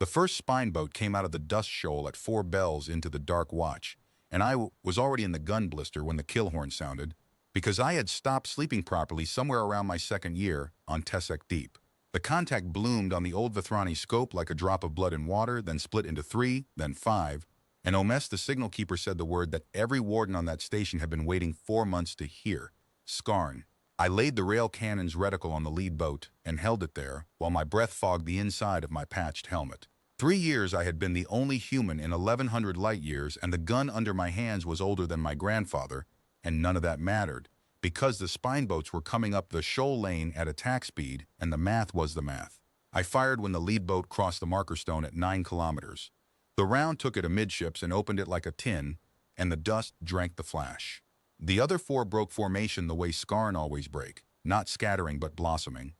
The first spine boat came out of the dust shoal at 4 bells into the dark watch, and I was already in the gun blister when the kill horn sounded, because I had stopped sleeping properly somewhere around my second year on Tessec Deep. The contact bloomed on the old Vethrani scope like a drop of blood in water, then split into 3, then 5, and Omes, the signal keeper, said the word that every warden on that station had been waiting 4 months to hear. Skarn. I laid the rail cannon's reticle on the lead boat and held it there while my breath fogged the inside of my patched helmet. 3 years I had been the only human in 1100 light years, and the gun under my hands was older than my grandfather, and none of that mattered, because the spine boats were coming up the shoal lane at attack speed, and the math was the math. I fired when the lead boat crossed the marker stone at 9 kilometers. The round took it amidships and opened it like a tin, and the dust drank the flash. The other 4 broke formation the way Skarn always break, not scattering but blossoming,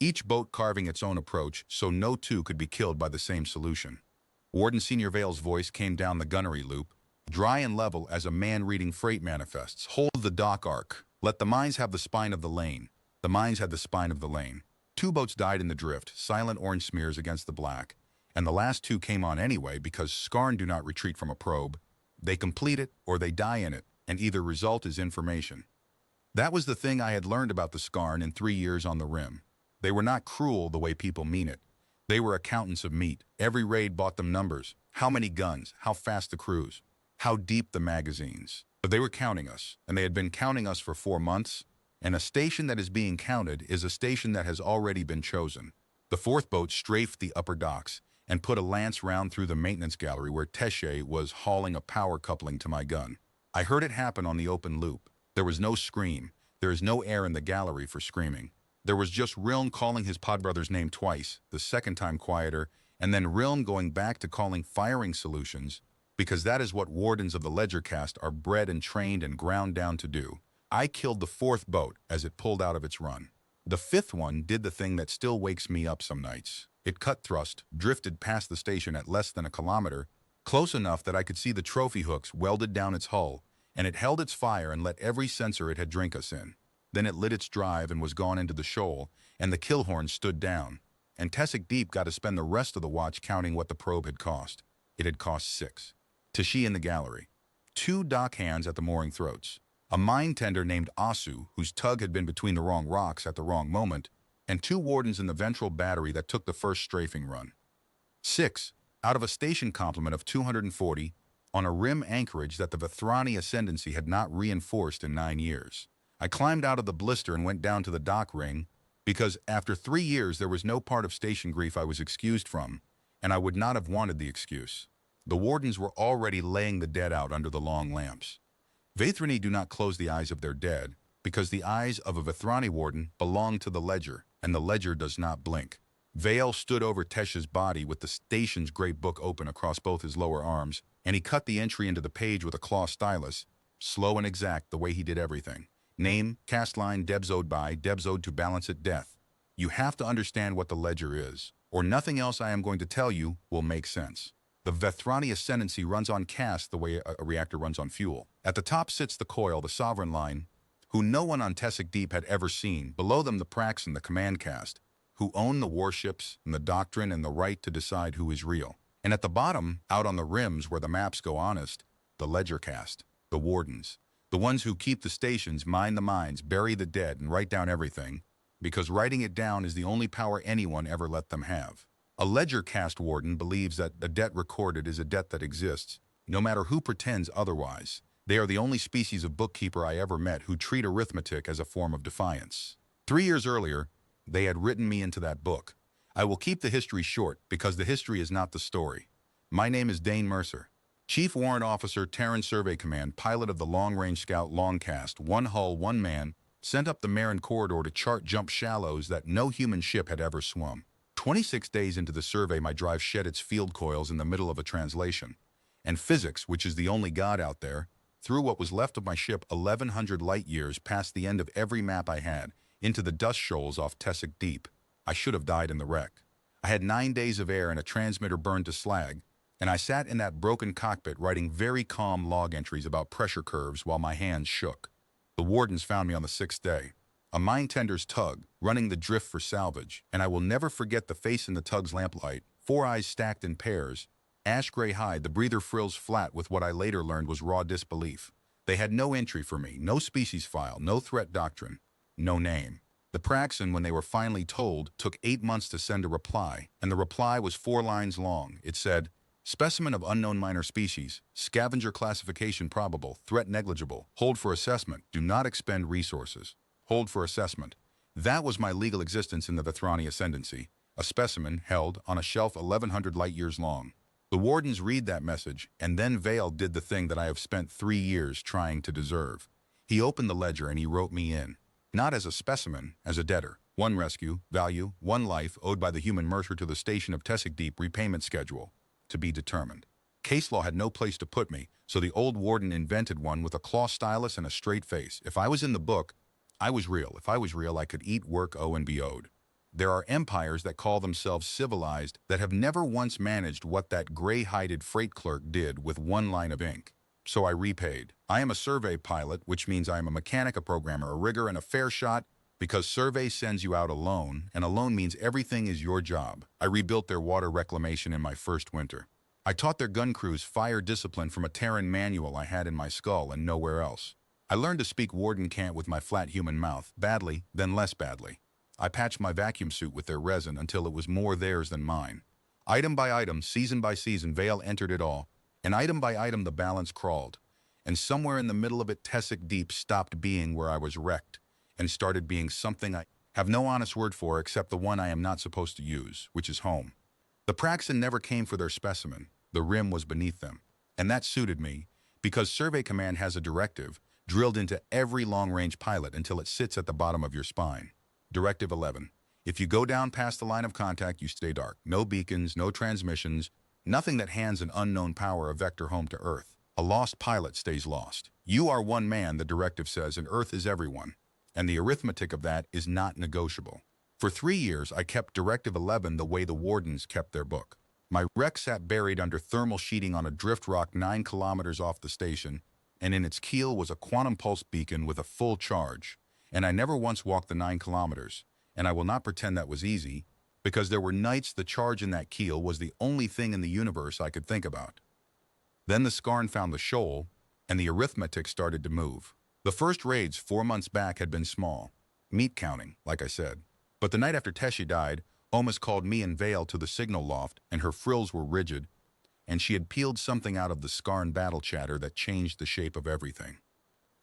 each boat carving its own approach so no two could be killed by the same solution. Warden Senior Vale's voice came down the gunnery loop, dry and level as a man reading freight manifests. Hold the dock arc. Let the mines have the spine of the lane. The mines had the spine of the lane. 2 boats died in the drift, silent orange smears against the black, and the last 2 came on anyway because Skarn do not retreat from a probe. They complete it or they die in it, and either result is information. That was the thing I had learned about the Skarn in 3 years on the rim. They were not cruel the way people mean it. They were accountants of meat. Every raid bought them numbers. How many guns, how fast the crews, how deep the magazines. But they were counting us, and they had been counting us for 4 months, and a station that is being counted is a station that has already been chosen. The 4th boat strafed the upper docks and put a lance round through the maintenance gallery where Tesche was hauling a power coupling to my gun. I heard it happen on the open loop. There was no scream. There is no air in the gallery for screaming. There was just Rilm calling his podbrother's name twice, the second time quieter, and then Rilm going back to calling firing solutions, because that is what wardens of the ledger caste are bred and trained and ground down to do. I killed the 4th boat as it pulled out of its run. The 5th one did the thing that still wakes me up some nights. It cut thrust, drifted past the station at less than a kilometer, close enough that I could see the trophy hooks welded down its hull, and it held its fire and let every sensor it had drink us in. Then it lit its drive and was gone into the shoal, and the kill horn stood down, and Tessec Deep got to spend the rest of the watch counting what the probe had cost. It had cost 6. Tashi in the gallery. 2 dock hands at the mooring throats. A mine tender named Asu, whose tug had been between the wrong rocks at the wrong moment, and 2 wardens in the ventral battery that took the first strafing run. 6, out of a station complement of 240, on a rim anchorage that the Vethrani ascendancy had not reinforced in 9 years. I climbed out of the blister and went down to the dock ring, because after 3 years there was no part of station grief I was excused from, and I would not have wanted the excuse. The wardens were already laying the dead out under the long lamps. Vethrani do not close the eyes of their dead, because the eyes of a Vethrani warden belong to the ledger, and the ledger does not blink. Vale stood over Tesche's body with the station's great book open across both his lower arms, and he cut the entry into the page with a claw stylus, slow and exact the way he did everything. Name, cast line, debs owed by, debs owed to balance at death. You have to understand what the ledger is, or nothing else I am going to tell you will make sense. The Vethrani ascendancy runs on cast the way a reactor runs on fuel. At the top sits the coil, the sovereign line, who no one on Tessec Deep had ever seen. Below them the Praxen, the command caste, who own the warships and the doctrine and the right to decide who is real. And at the bottom, out on the rims where the maps go honest, the ledger caste, the wardens. The ones who keep the stations, mine the mines, bury the dead, and write down everything, because writing it down is the only power anyone ever let them have. A ledger caste warden believes that a debt recorded is a debt that exists, no matter who pretends otherwise. They are the only species of bookkeeper I ever met who treat arithmetic as a form of defiance. 3 years earlier, they had written me into that book. I will keep the history short, because the history is not the story. My name is Dane Mercer. Chief Warrant Officer, Terran Survey Command, pilot of the Long-Range Scout Longcast, 1 hull, 1 man, sent up the Marin corridor to chart jump shallows that no human ship had ever swum. 26 days into the survey, my drive shed its field coils in the middle of a translation, and physics, which is the only god out there, threw what was left of my ship 1,100 light years past the end of every map I had, into the dust shoals off Tessec Deep. I should have died in the wreck. I had 9 days of air and a transmitter burned to slag, and I sat in that broken cockpit writing very calm log entries about pressure curves while my hands shook. The wardens found me on the 6th day, a mine tender's tug, running the drift for salvage, and I will never forget the face in the tug's lamplight, four eyes stacked in pairs, ash-gray hide, the breather frills flat with what I later learned was raw disbelief. They had no entry for me, no species file, no threat doctrine, no name. The Praxin, when they were finally told, took 8 months to send a reply, and the reply was 4 lines long. It said, "Specimen of unknown minor species, scavenger classification probable, threat negligible, hold for assessment, do not expend resources." Hold for assessment. That was my legal existence in the Vethrani Ascendancy, a specimen held on a shelf 1,100 light-years long. The wardens read that message, and then Vale did the thing that I have spent 3 years trying to deserve. He opened the ledger and he wrote me in. Not as a specimen, as a debtor. 1 rescue, value, 1 life owed by the human mercer to the station of Tessic Deep, repayment schedule, to be determined. Case law had no place to put me, so the old warden invented one with a claw stylus and a straight face. If I was in the book, I was real. If I was real, I could eat, work, owe, and be owed. There are empires that call themselves civilized that have never once managed what that gray-hided freight clerk did with 1 line of ink. So I repaid. I am a survey pilot, which means I am a mechanic, a programmer, a rigger, and a fair shot, because survey sends you out alone, and alone means everything is your job. I rebuilt their water reclamation in my first winter. I taught their gun crews fire discipline from a Terran manual I had in my skull and nowhere else. I learned to speak warden cant with my flat human mouth, badly, then less badly. I patched my vacuum suit with their resin until it was more theirs than mine. Item by item, season by season, Vale entered it all, and item by item the balance crawled. And somewhere in the middle of it, Tessic Deep stopped being where I was wrecked and started being something I have no honest word for except the one I am not supposed to use, which is home. The Praxin never came for their specimen. The rim was beneath them. And that suited me, because Survey Command has a directive drilled into every long-range pilot until it sits at the bottom of your spine. Directive 11. If you go down past the line of contact, you stay dark. No beacons, no transmissions, nothing that hands an unknown power a vector home to Earth. A lost pilot stays lost. You are one man, the directive says, and Earth is everyone. And the arithmetic of that is not negotiable. For 3 years, I kept Directive 11 the way the wardens kept their book. My wreck sat buried under thermal sheeting on a drift rock 9 kilometers off the station, and in its keel was a quantum pulse beacon with a full charge. And I never once walked the 9 kilometers, and I will not pretend that was easy, because there were nights the charge in that keel was the only thing in the universe I could think about. Then the Skarn found the shoal, and the arithmetic started to move. The first raids 4 months back had been small, meat counting, like I said. But the night after Teshi died, Omis called me and Vale to the signal loft, and her frills were rigid, and she had peeled something out of the Skarn battle chatter that changed the shape of everything.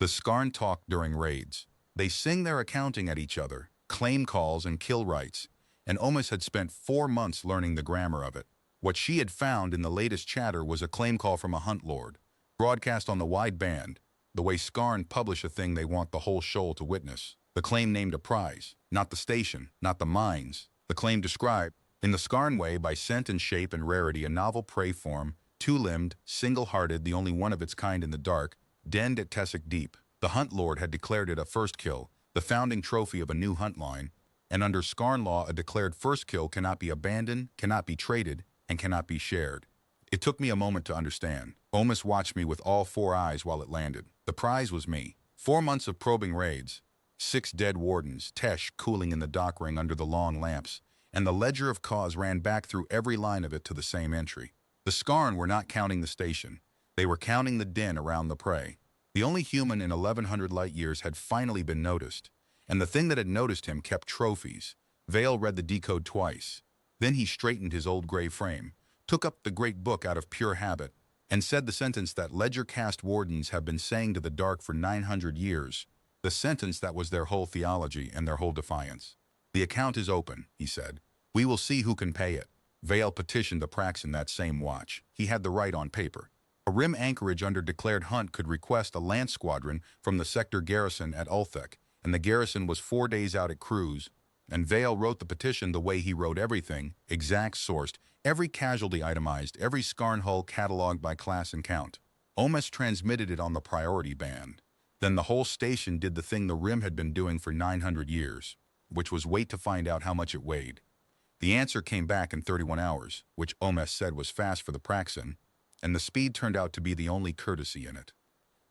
The Skarn talk during raids. They sing their accounting at each other, claim calls and kill rights, and Omis had spent 4 months learning the grammar of it. What she had found in the latest chatter was a claim call from a hunt lord, broadcast on the wide band, the way Skarn publish a thing they want the whole shoal to witness. The claim named a prize, not the station, not the mines. The claim described, in the Skarn way, by scent and shape and rarity, a novel prey form, 2-limbed, single-hearted, the only one of its kind in the dark, denned at Tessic Deep. The hunt lord had declared it a first kill, the founding trophy of a new hunt line, and under Skarn law a declared first kill cannot be abandoned, cannot be traded, and cannot be shared. It took me a moment to understand. Omis watched me with all 4 eyes while it landed. The prize was me. 4 months of probing raids, 6 dead wardens, Tesh cooling in the dock ring under the long lamps, and the ledger of cause ran back through every line of it to the same entry. The Skarn were not counting the station. They were counting the den around the prey. The only human in 1,100 light-years had finally been noticed, and the thing that had noticed him kept trophies. Vale read the decode twice. Then he straightened his old gray frame, took up the great book out of pure habit, and said the sentence that ledger-cast wardens have been saying to the dark for 900 years, the sentence that was their whole theology and their whole defiance. "The account is open," he said. "We will see who can pay it." Vale petitioned the Praxin that same watch. He had the right on paper. A rim anchorage under declared hunt could request a lance squadron from the sector garrison at Ulthek, and the garrison was 4 days out at cruise, and Vale wrote the petition the way he wrote everything, exact sourced, every casualty itemized, every Skarn hull cataloged by class and count. Omis transmitted it on the priority band. Then the whole station did the thing the rim had been doing for 900 years, which was wait to find out how much it weighed. The answer came back in 31 hours, which Omis said was fast for the Praxin, and the speed turned out to be the only courtesy in it.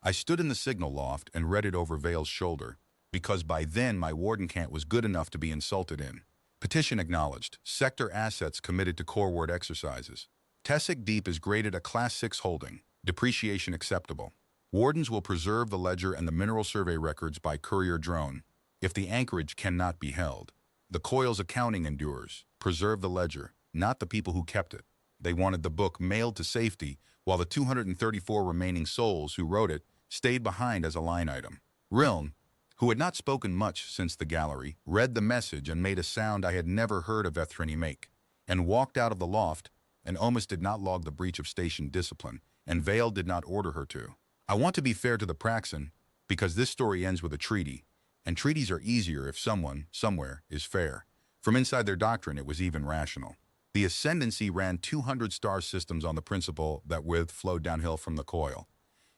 I stood in the signal loft and read it over Vale's shoulder, because by then my warden cant was good enough to be insulted in. Petition acknowledged. Sector assets committed to core word exercises. Tessic Deep is graded a Class 6 holding. Depreciation acceptable. Wardens will preserve the ledger and the mineral survey records by courier drone if the anchorage cannot be held. The coil's accounting endures. Preserve the ledger, not the people who kept it. They wanted the book mailed to safety, while the 234 remaining souls who wrote it stayed behind as a line item. Riln, who had not spoken much since the gallery, read the message and made a sound I had never heard a Vethrini make, and walked out of the loft, and Omis did not log the breach of station discipline, and Vale did not order her to. I want to be fair to the Praxen, because this story ends with a treaty, and treaties are easier if someone, somewhere, is fair. From inside their doctrine, it was even rational. The Ascendancy ran 200 star systems on the principle that width flowed downhill from the coil,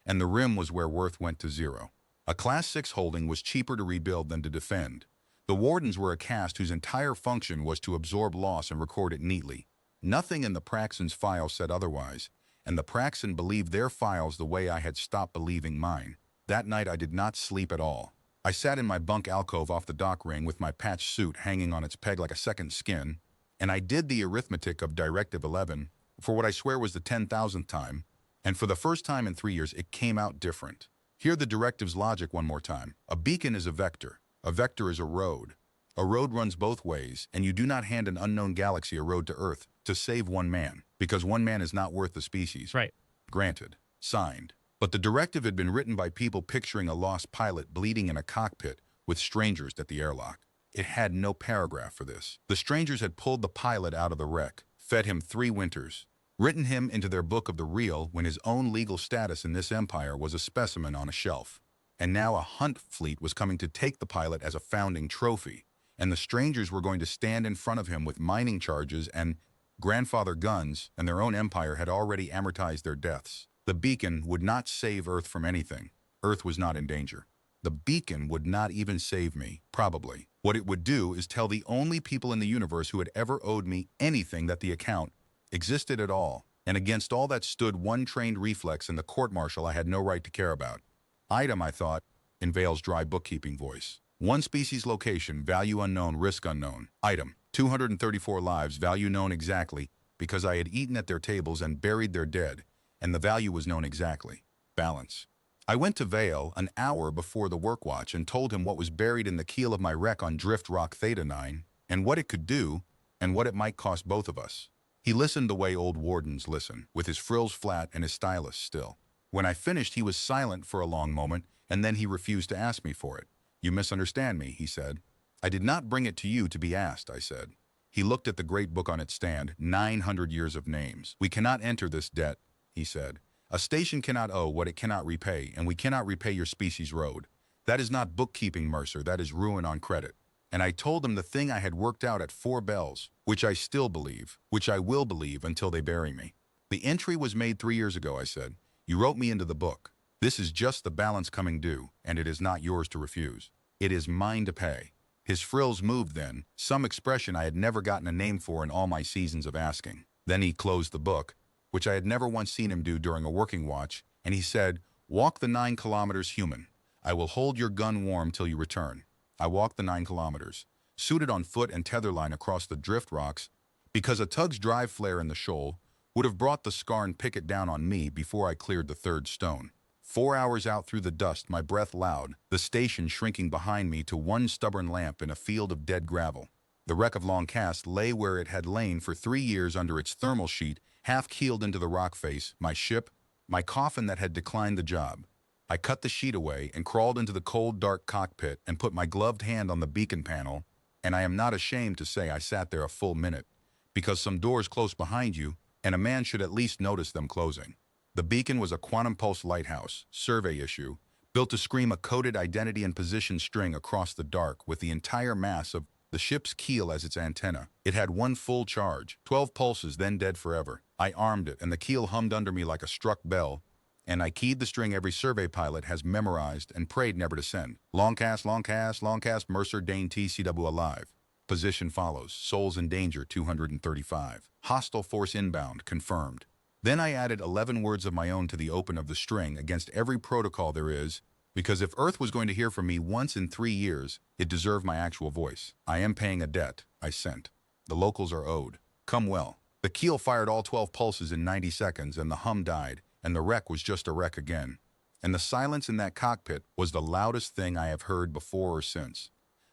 and the rim was where worth went to zero. A Class 6 holding was cheaper to rebuild than to defend. The Wardens were a caste whose entire function was to absorb loss and record it neatly. Nothing in the Praxen's file said otherwise, and the Praxen believed their files the way I had stopped believing mine. That night I did not sleep at all. I sat in my bunk alcove off the dock ring with my patched suit hanging on its peg like a second skin, and I did the arithmetic of Directive 11 for what I swear was the 10,000th time, and for the first time in 3 years it came out different. Hear the directive's logic one more time. A beacon is a vector. A vector is a road. A road runs both ways, and you do not hand an unknown galaxy a road to Earth to save one man, because one man is not worth the species. Right. Granted. Signed. But the directive had been written by people picturing a lost pilot bleeding in a cockpit with strangers at the airlock. It had no paragraph for this. The strangers had pulled the pilot out of the wreck, fed him 3 winters, written him into their book of the real when his own legal status in this empire was a specimen on a shelf. And now a hunt fleet was coming to take the pilot as a founding trophy, and the strangers were going to stand in front of him with mining charges and grandfather guns, and their own empire had already amortized their deaths. The beacon would not save Earth from anything. Earth was not in danger. The beacon would not even save me, probably. What it would do is tell the only people in the universe who had ever owed me anything that the account existed at all, and against all that stood one trained reflex in the court-martial I had no right to care about. Item, I thought, in Vale's dry bookkeeping voice. 1 species location, value unknown, risk unknown. Item, 234 lives, value known exactly, because I had eaten at their tables and buried their dead, and the value was known exactly. Balance. I went to Vale an hour before the work watch and told him what was buried in the keel of my wreck on Drift Rock Theta 9, and what it could do, and what it might cost both of us. He listened the way old wardens listen, with his frills flat and his stylus still. When I finished, he was silent for a long moment, and then he refused to ask me for it. You misunderstand me, he said. I did not bring it to you to be asked, I said. He looked at the great book on its stand, 900 years of names. We cannot enter this debt, he said. A station cannot owe what it cannot repay, and we cannot repay your species road. That is not bookkeeping, Mercer, that is ruin on credit. And I told him the thing I had worked out at 4 bells, which I still believe, which I will believe until they bury me. The entry was made 3 years ago, I said. You wrote me into the book. This is just the balance coming due, and it is not yours to refuse. It is mine to pay. His frills moved then, some expression I had never gotten a name for in all my seasons of asking. Then he closed the book, which I had never once seen him do during a working watch, and he said, walk the 9 kilometers human. I will hold your gun warm till you return. I walked the 9 kilometers, suited on foot and tether line across the drift rocks, because a tug's drive flare in the shoal would have brought the Scarn picket down on me before I cleared the 3rd stone. 4 hours out through the dust, my breath loud, the station shrinking behind me to one stubborn lamp in a field of dead gravel. The wreck of Long Cast lay where it had lain for 3 years under its thermal sheet, half-keeled into the rock face, my ship, my coffin that had declined the job. I cut the sheet away and crawled into the cold, dark cockpit and put my gloved hand on the beacon panel, and I am not ashamed to say I sat there a full minute, because some doors close behind you, and a man should at least notice them closing. The beacon was a quantum pulse lighthouse, survey issue, built to scream a coded identity and position string across the dark with the entire mass of the ship's keel as its antenna. It had 1 full charge, 12 pulses, then dead forever. I armed it, and the keel hummed under me like a struck bell, and I keyed the string every survey pilot has memorized and prayed never to send. Long cast, Mercer, Dane, TCW alive. Position follows. Souls in danger, 235. Hostile force inbound, confirmed. Then I added 11 words of my own to the open of the string against every protocol there is Because if Earth was going to hear from me once in 3 years, it deserved my actual voice. I am paying a debt, I sent. The locals are owed. Come well. The keel fired all 12 pulses in 90 seconds and the hum died, and the wreck was just a wreck again. And the silence in that cockpit was the loudest thing I have heard before or since.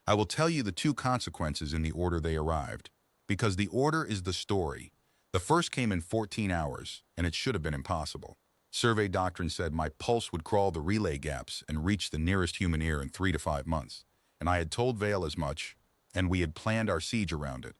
I will tell you the two consequences in the order they arrived, because the order is the story. The first came in 14 hours, and it should have been impossible. Survey doctrine said my pulse would crawl the relay gaps and reach the nearest human ear in 3 to 5 months, and I had told Vale as much, and we had planned our siege around it.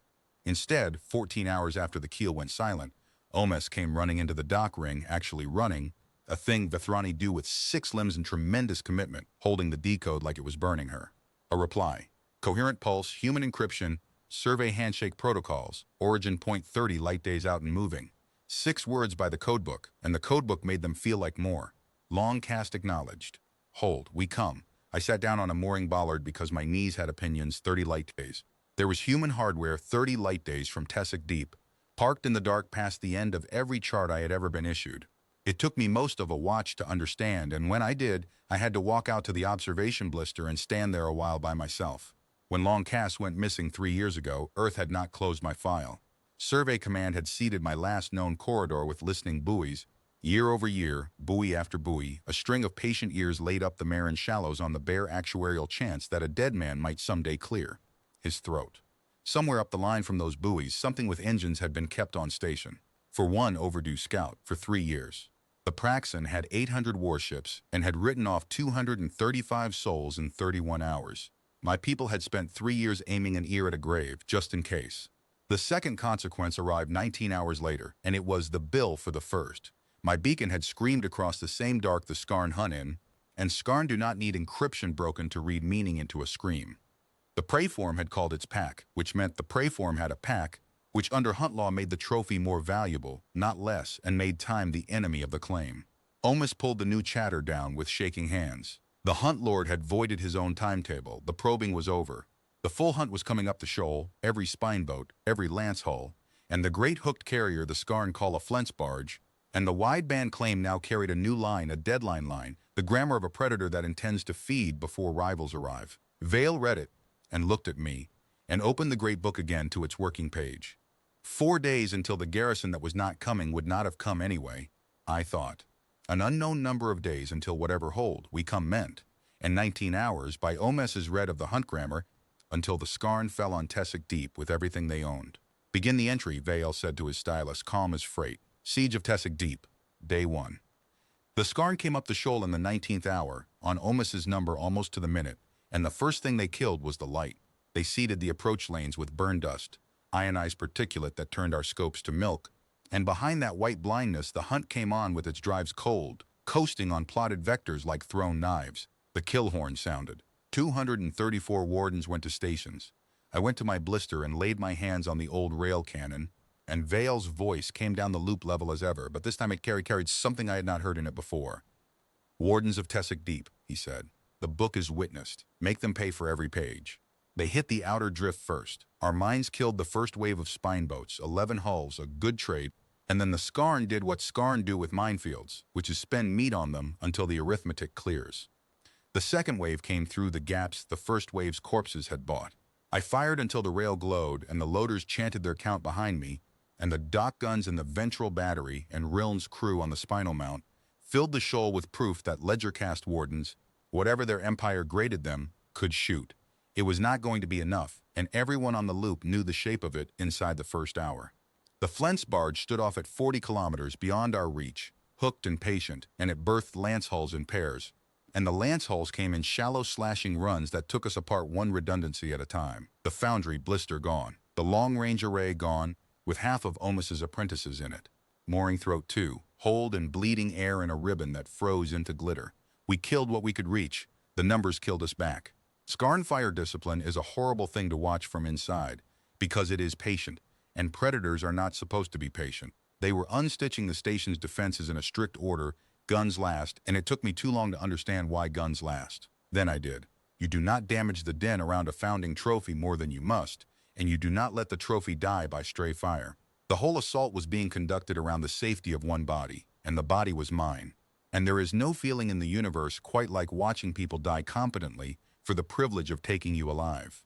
Instead, 14 hours after the keel went silent, Omes came running into the dock ring, actually running, a thing Vethrani do with 6 limbs and tremendous commitment, holding the decode like it was burning her. A reply. Coherent pulse, human encryption, survey handshake protocols, origin point 30 light days out and moving. 6 words by the codebook, and the codebook made them feel like more. Long cast acknowledged. Hold, we come. I sat down on a mooring bollard because my knees had opinions, 30 light days. There was human hardware, 30 light days from Tessic Deep, parked in the dark past the end of every chart I had ever been issued. It took me most of a watch to understand, and when I did, I had to walk out to the observation blister and stand there a while by myself. When Long Cast went missing 3 years ago, Earth had not closed my file. Survey Command had seeded my last known corridor with listening buoys. Year over year, buoy after buoy, a string of patient ears laid up the Marin shallows on the bare actuarial chance that a dead man might someday clear his throat. Somewhere up the line from those buoys, something with engines had been kept on station. For one overdue scout, for 3 years. The Praxon had 800 warships and had written off 235 souls in 31 hours. My people had spent 3 years aiming an ear at a grave, just in case. The second consequence arrived 19 hours later, and it was the bill for the first. My beacon had screamed across the same dark the Skarn hunt in, and Skarn do not need encryption broken to read meaning into a scream. The Preyform had called its pack, which meant the Preyform had a pack, which under hunt law made the trophy more valuable, not less, and made time the enemy of the claim. Omis pulled the new chatter down with shaking hands. The Hunt Lord had voided his own timetable. The probing was over. The full hunt was coming up the shoal, every spine boat, every lance hull, and the great hooked carrier the Skarn call a Flents barge, and the wideband claim now carried a new line, a deadline line, the grammar of a predator that intends to feed before rivals arrive. Vale read it, and looked at me, and opened the great book again to its working page. 4 days until the garrison that was not coming would not have come anyway, I thought. An unknown number of days until whatever hold we come meant, and 19 hours by Omes's read of the hunt grammar until the Skarn fell on Tessic Deep with everything they owned. Begin the entry, Vale said to his stylus, calm as freight. Siege of Tessic Deep, Day 1. The Skarn came up the shoal in the 19th hour, on Omes's number almost to the minute, and the first thing they killed was the light. They seeded the approach lanes with burn dust, ionized particulate that turned our scopes to milk, and behind that white blindness the hunt came on with its drives cold, coasting on plotted vectors like thrown knives. The kill horn sounded. 234 wardens went to stations. I went to my blister and laid my hands on the old rail cannon, and Vale's voice came down the loop level as ever, but this time it carried something I had not heard in it before. Wardens of Tessic Deep, he said. The book is witnessed. Make them pay for every page. They hit the outer drift first. Our mines killed the first wave of spine boats, 11 hulls, a good trade, and then the Skarn did what Skarn do with minefields, which is spend meat on them until the arithmetic clears. The second wave came through the gaps the first wave's corpses had bought. I fired until the rail glowed and the loaders chanted their count behind me, and the dock guns and the ventral battery and Riln's crew on the spinal mount filled the shoal with proof that ledger-cast wardens, whatever their empire graded them, could shoot. It was not going to be enough, and everyone on the loop knew the shape of it inside the first hour. The Flents barge stood off at 40 kilometers beyond our reach, hooked and patient, and it berthed lance hulls in pairs. And the lance hulls came in shallow slashing runs that took us apart one redundancy at a time. The foundry blister gone. The long-range array gone, with half of Omes's apprentices in it. Mooring throat 2, hold and bleeding air in a ribbon that froze into glitter. We killed what we could reach. The numbers killed us back. Skarn fire discipline is a horrible thing to watch from inside, because it is patient, and predators are not supposed to be patient. They were unstitching the station's defenses in a strict order, guns last, and it took me too long to understand why guns last. Then I did. You do not damage the den around a founding trophy more than you must, and you do not let the trophy die by stray fire. The whole assault was being conducted around the safety of one body, and the body was mine. And there is no feeling in the universe quite like watching people die competently for the privilege of taking you alive.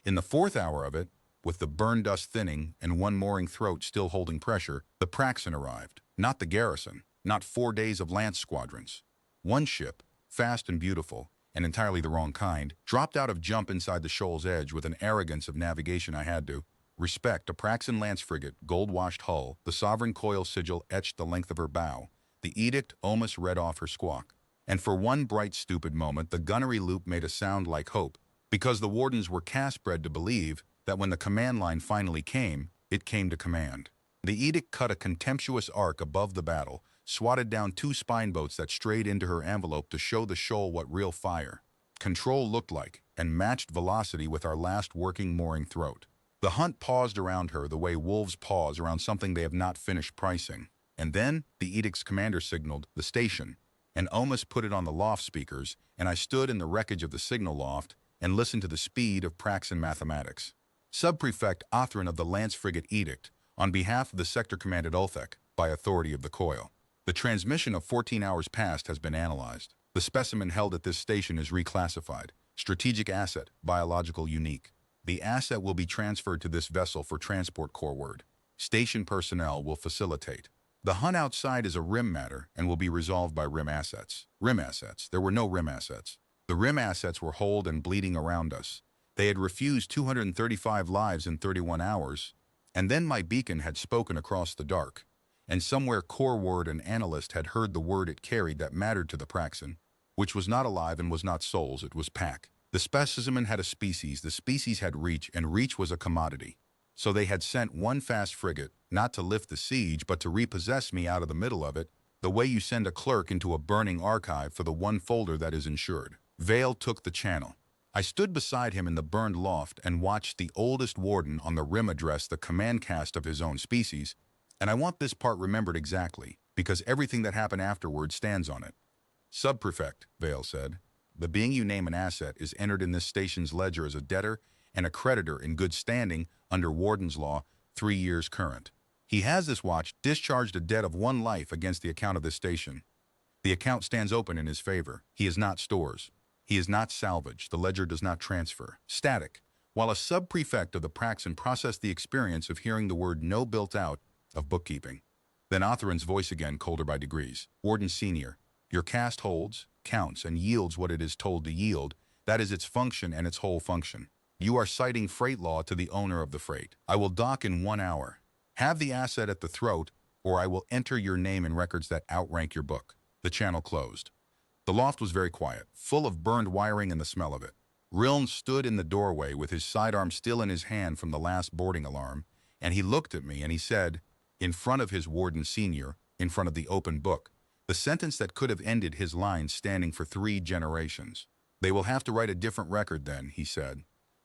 In the fourth hour of it, with the burn dust thinning and one mooring throat still holding pressure, the Praxen arrived. Not the garrison, not 4 days of lance squadrons. One ship, fast and beautiful, and entirely the wrong kind, dropped out of jump inside the shoal's edge with an arrogance of navigation I had to respect. A Praxen lance frigate, gold-washed hull, the sovereign coil sigil etched the length of her bow, the edict almost read off her squawk. And for one bright, stupid moment, the gunnery loop made a sound like hope, because the wardens were caste-bred to believe that when the command line finally came, it came to command. The edict cut a contemptuous arc above the battle, swatted down 2 spine boats that strayed into her envelope to show the shoal what real fire control looked like, and matched velocity with our last working mooring throat. The hunt paused around her the way wolves pause around something they have not finished pricing. And then the edict's commander signaled the station, and Omus put it on the loft speakers, and I stood in the wreckage of the signal loft and listened to the speed of Praxen mathematics. Subprefect Othran of the Lance Frigate Edict, on behalf of the sector command at Ulthek, by authority of the coil. The transmission of 14 hours past has been analyzed. The specimen held at this station is reclassified. Strategic asset, biological unique. The asset will be transferred to this vessel for transport coreward. Station personnel will facilitate. The hunt outside is a RIM matter and will be resolved by RIM assets. RIM assets. There were no RIM assets. The RIM assets were holed and bleeding around us. They had refused 235 lives in 31 hours, and then my beacon had spoken across the dark, and somewhere coreward and analyst had heard the word it carried that mattered to the Praxen, which was not alive and was not souls, it was pack. The specimen had a species, the species had reach, and reach was a commodity. So they had sent one fast frigate, not to lift the siege, but to repossess me out of the middle of it, the way you send a clerk into a burning archive for the one folder that is insured. Vale took the channel. I stood beside him in the burned loft and watched the oldest warden on the rim address the command cast of his own species, and I want this part remembered exactly, because everything that happened afterward stands on it. Subprefect, Vale said, the being you name an asset is entered in this station's ledger as a debtor and a creditor in good standing under Warden's Law, 3 years current. He has this watch discharged a debt of 1 life against the account of this station. The account stands open in his favor. He is not stores. He is not salvage. The ledger does not transfer. Static. While a sub-prefect of the Praxen processed the experience of hearing the word no built out of bookkeeping. Then Othran's voice again, colder by degrees. Warden Senior, your cast holds, counts, and yields what it is told to yield. That is its function and its whole function. You are citing freight law to the owner of the freight. I will dock in 1 hour. Have the asset at the throat, or I will enter your name in records that outrank your book. The channel closed. The loft was very quiet, full of burned wiring and the smell of it. Riln stood in the doorway with his sidearm still in his hand from the last boarding alarm, and he looked at me and he said, in front of his Warden Senior, in front of the open book, the sentence that could have ended his line standing for 3 generations. They will have to write a different record then, he said.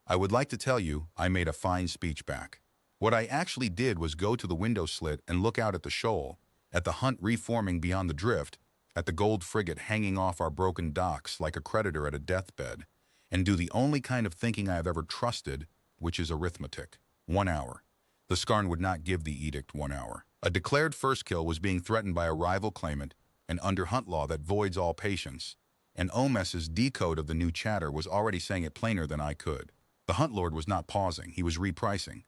I would like to tell you I made a fine speech back. What I actually did was go to the window slit and look out at the shoal, at the hunt reforming beyond the drift, at the gold frigate hanging off our broken docks like a creditor at a deathbed, and do the only kind of thinking I have ever trusted, which is arithmetic. 1 hour. The Skarn would not give the edict 1 hour. A declared first kill was being threatened by a rival claimant, and under hunt law that voids all patience, and Omes's decode of the new chatter was already saying it plainer than I could. The hunt lord was not pausing, he was repricing.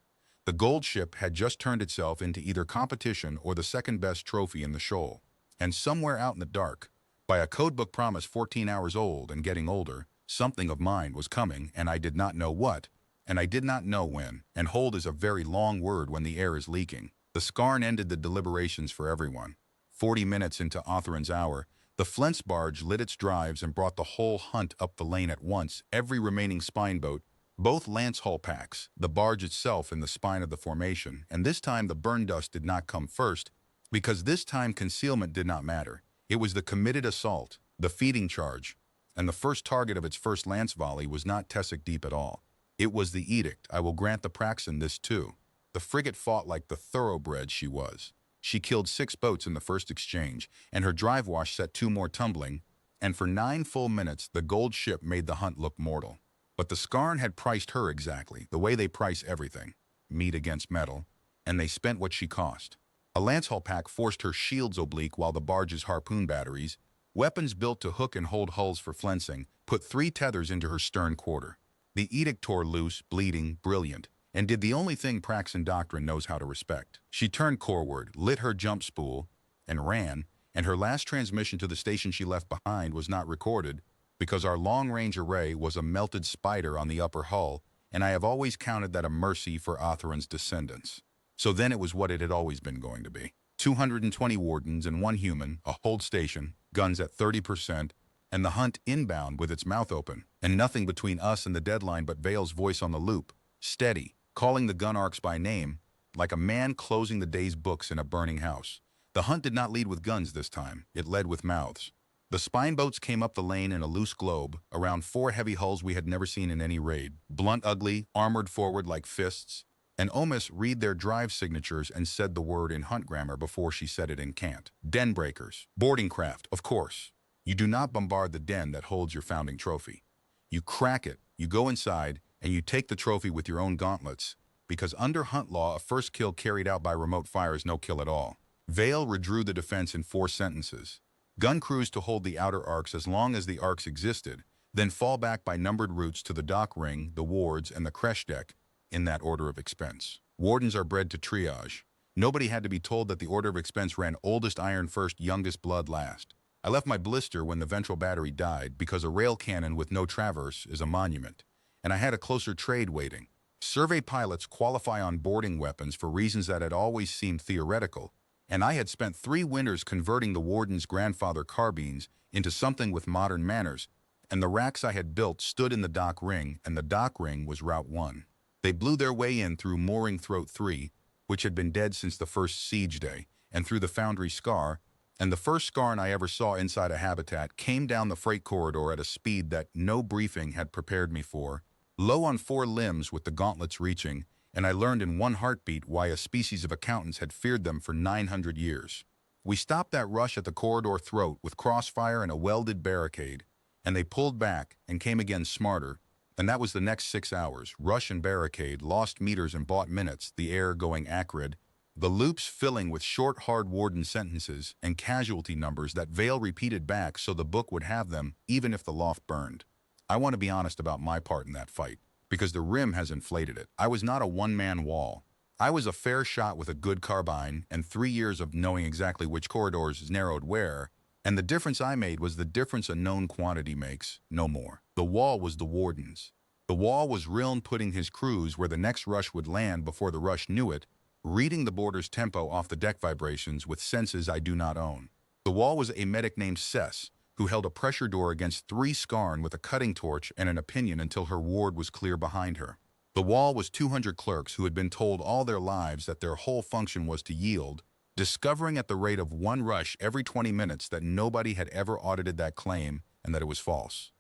The gold ship had just turned itself into either competition or the second-best trophy in the shoal. And somewhere out in the dark, by a codebook promise 14 hours old and getting older, something of mine was coming, and I did not know what, and I did not know when, and hold is a very long word when the air is leaking. The Skarn ended the deliberations for everyone. 40 minutes into Othran's hour, the Flint's barge lit its drives and brought the whole hunt up the lane at once, every remaining spine boat, both lance hull packs, the barge itself in the spine of the formation, and this time the burn dust did not come first, because this time concealment did not matter. It was the committed assault, the feeding charge, and the first target of its first lance volley was not Tessic Deep at all. It was the edict. I will grant the Praxen this too. The frigate fought like the thoroughbred she was. She killed 6 boats in the first exchange, and her drive wash set 2 more tumbling, and for 9 full minutes the gold ship made the hunt look mortal. But the Skarn had priced her exactly, the way they price everything, meat against metal, and they spent what she cost. A lance hull pack forced her shields oblique while the barge's harpoon batteries, Weapons built to hook and hold hulls for flensing put 3 tethers into her stern quarter. The edict tore loose, bleeding, brilliant, and did the only thing Praxon doctrine knows how to respect. She turned coreward, lit her jump spool, and ran, and her last transmission to the station she left behind was not recorded because our long-range array was a melted spider on the upper hull, and I have always counted that a mercy for Otheron's descendants. So then it was what it had always been going to be. 220 wardens and 1 human, a hold station, guns at 30%, and the hunt inbound with its mouth open, and nothing between us and the deadline but Vale's voice on the loop, steady, calling the gun arcs by name, like a man closing the day's books in a burning house. The hunt did not lead with guns this time, it led with mouths. The spine boats came up the lane in a loose globe, around 4 heavy hulls we had never seen in any raid, blunt ugly, armored forward like fists, and Omis read their drive signatures and said the word in hunt grammar before she said it in cant. Den breakers. Boarding craft, of course. You do not bombard the den that holds your founding trophy. You crack it, you go inside, and you take the trophy with your own gauntlets, because under hunt law, a first kill carried out by remote fire is no kill at all. Vale redrew the defense in 4 sentences. Gun crews to hold the outer arcs as long as the arcs existed, then fall back by numbered routes to the dock ring, the wards, and the creche deck, in that order of expense. Wardens are bred to triage. Nobody had to be told that the order of expense ran oldest iron first, youngest blood last. I left my blister when the ventral battery died because a rail cannon with no traverse is a monument, and I had a closer trade waiting. Survey pilots qualify on boarding weapons for reasons that had always seemed theoretical, and I had spent 3 winters converting the warden's grandfather carbines into something with modern manners, and the racks I had built stood in the dock ring, and the dock ring was Route 1. They blew their way in through mooring throat 3, which had been dead since the first siege day, and through the foundry scar, and the first scarn I ever saw inside a habitat came down the freight corridor at a speed that no briefing had prepared me for, low on 4 limbs with the gauntlets reaching, and I learned in 1 heartbeat why a species of accountants had feared them for 900 years. We stopped that rush at the corridor throat with crossfire and a welded barricade, and they pulled back and came again smarter, and that was the next 6 hours, rush and barricade, lost meters and bought minutes, the air going acrid, the loops filling with short, hard warden sentences and casualty numbers that Vale repeated back so the book would have them, even if the loft burned. I want to be honest about my part in that fight, because the rim has inflated it. I was not a one-man wall. I was a fair shot with a good carbine and 3 years of knowing exactly which corridors narrowed where, and the difference I made was the difference a known quantity makes, no more. The wall was the warden's. The wall was Riln putting his crews where the next rush would land before the rush knew it, reading the border's tempo off the deck vibrations with senses I do not own. The wall was a medic named Cess, who held a pressure door against 3 scarn with a cutting torch and an opinion until her ward was clear behind her. The wall was 200 clerks who had been told all their lives that their whole function was to yield, discovering at the rate of 1 rush every 20 minutes that nobody had ever audited that claim and that it was false.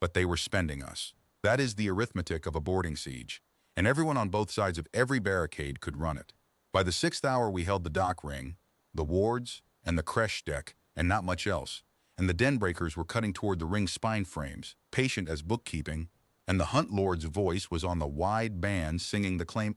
But they were spending us. That is the arithmetic of a boarding siege, and everyone on both sides of every barricade could run it. By the 6th hour we held the dock ring, the wards, and the creche deck, and not much else, and the den breakers were cutting toward the ring spine frames, patient as bookkeeping, and the hunt lord's voice was on the wide band singing the claim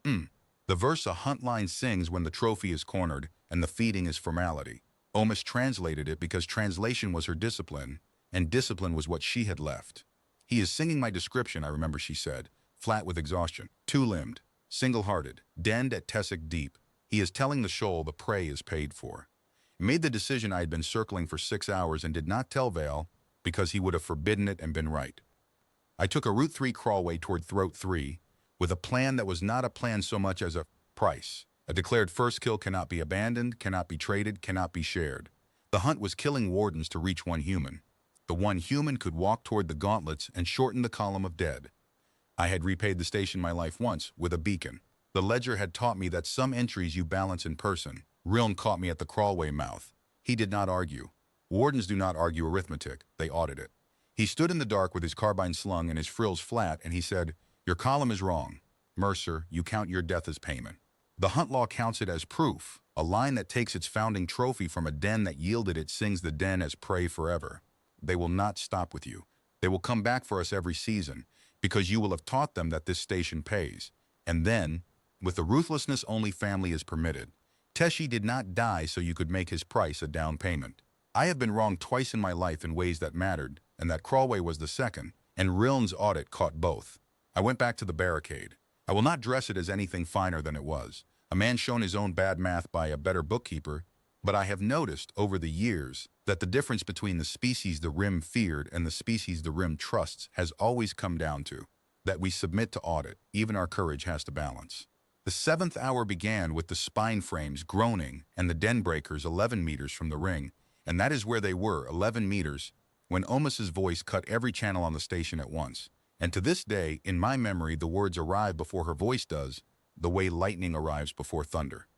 the verse a hunt line sings when the trophy is cornered and the feeding is formality. Omis translated it because translation was her discipline, and discipline was what she had left. He is singing my description, I remember she said, flat with exhaustion, 2-limbed, single-hearted, denned at Tessic Deep. He is telling the shoal the prey is paid for. Made the decision I had been circling for 6 hours and did not tell Vale because he would have forbidden it and been right. I took a Route 3 crawlway toward Throat 3 with a plan that was not a plan so much as a price. A declared first kill cannot be abandoned, cannot be traded, cannot be shared. The hunt was killing wardens to reach 1 human. The 1 human could walk toward the gauntlets and shorten the column of dead. I had repaid the station my life once with a beacon. The ledger had taught me that some entries you balance in person. Riln caught me at the crawlway mouth. He did not argue. Wardens do not argue arithmetic, they audit it. He stood in the dark with his carbine slung and his frills flat, and he said, "Your column is wrong. Mercer, you count your death as payment. The hunt law counts it as proof. A line that takes its founding trophy from a den that yielded it sings the den as prey forever. They will not stop with you. They will come back for us every season, because you will have taught them that this station pays. And then, with the ruthlessness only family is permitted, Teshi did not die so you could make his price a down payment. I have been wrong twice in my life in ways that mattered, and that crawlway was the second, and Riln's audit caught both. I went back to the barricade. I will not dress it as anything finer than it was. A man shown his own bad math by a better bookkeeper, but I have noticed over the years that the difference between the species the Rim feared and the species the Rim trusts has always come down to that we submit to audit, even our courage has to balance. The seventh hour began with the spine frames groaning and the den breakers 11 meters from the ring, and that is where they were, 11 meters, when Omas's voice cut every channel on the station at once. And to this day, in my memory, the words arrive before her voice does, the way lightning arrives before thunder.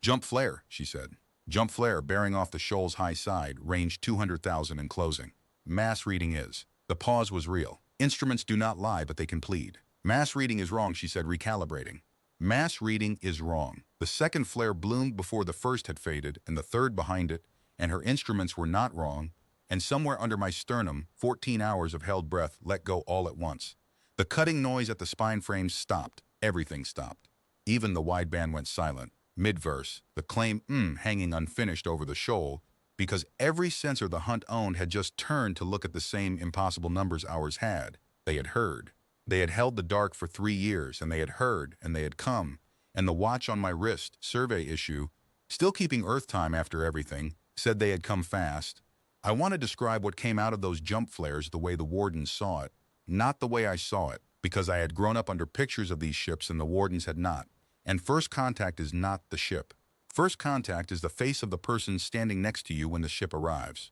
Jump flare, she said. Jump flare bearing off the shoal's high side, range 200,000 and closing. Mass reading is. The pause was real. Instruments do not lie, but they can plead. Mass reading is wrong, she said, recalibrating. Mass reading is wrong. The second flare bloomed before the first had faded, and the third behind it, and her instruments were not wrong, and somewhere under my sternum, 14 hours of held breath let go all at once. The cutting noise at the spine frames stopped. Everything stopped. Even the wideband went silent. Mid-verse, the claim hanging unfinished over the shoal, because every sensor the hunt owned had just turned to look at the same impossible numbers ours had. They had heard. They had held the dark for 3 years, and they had heard, and they had come. And the watch on my wrist, survey issue, still keeping Earth time after everything, said they had come fast. I want to describe what came out of those jump flares the way the wardens saw it, not the way I saw it, because I had grown up under pictures of these ships and the wardens had not. And first contact is not the ship. First contact is the face of the person standing next to you when the ship arrives.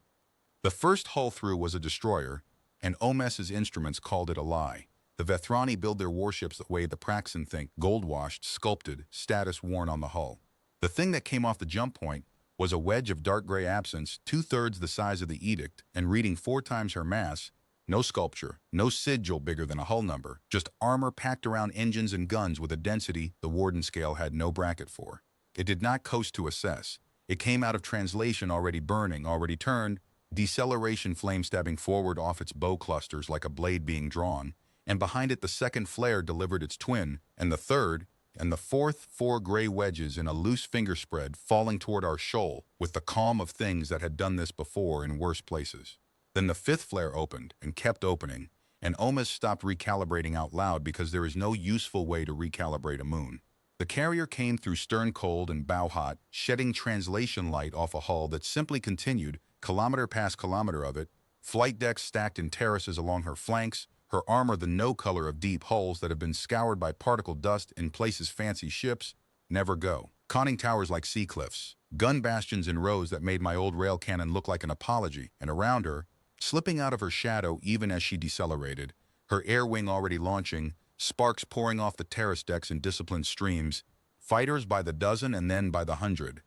The first hull through was a destroyer, and Omes's instruments called it a lie. The Vethrani build their warships the way the Praxen think, gold-washed, sculpted, status worn on the hull. The thing that came off the jump point was a wedge of dark gray absence, 2/3 the size of the edict, and reading 4 times her mass. No sculpture, no sigil bigger than a hull number, just armor packed around engines and guns with a density the Warden scale had no bracket for. It did not coast to assess. It came out of translation already burning, already turned, deceleration flame stabbing forward off its bow clusters like a blade being drawn, and behind it the second flare delivered its twin, and the third, and the fourth 4 gray wedges in a loose finger spread falling toward our shoal with the calm of things that had done this before in worse places. Then the 5th flare opened and kept opening, and Omas stopped recalibrating out loud because there is no useful way to recalibrate a moon. The carrier came through stern cold and bow hot, shedding translation light off a hull that simply continued, kilometer past kilometer of it, flight decks stacked in terraces along her flanks, her armor the no color of deep hulls that have been scoured by particle dust in places fancy ships never go. Conning towers like sea cliffs, gun bastions in rows that made my old rail cannon look like an apology, and around her, slipping out of her shadow even as she decelerated, her air wing already launching, sparks pouring off the terrace decks in disciplined streams, fighters by the dozen and then by the hundred,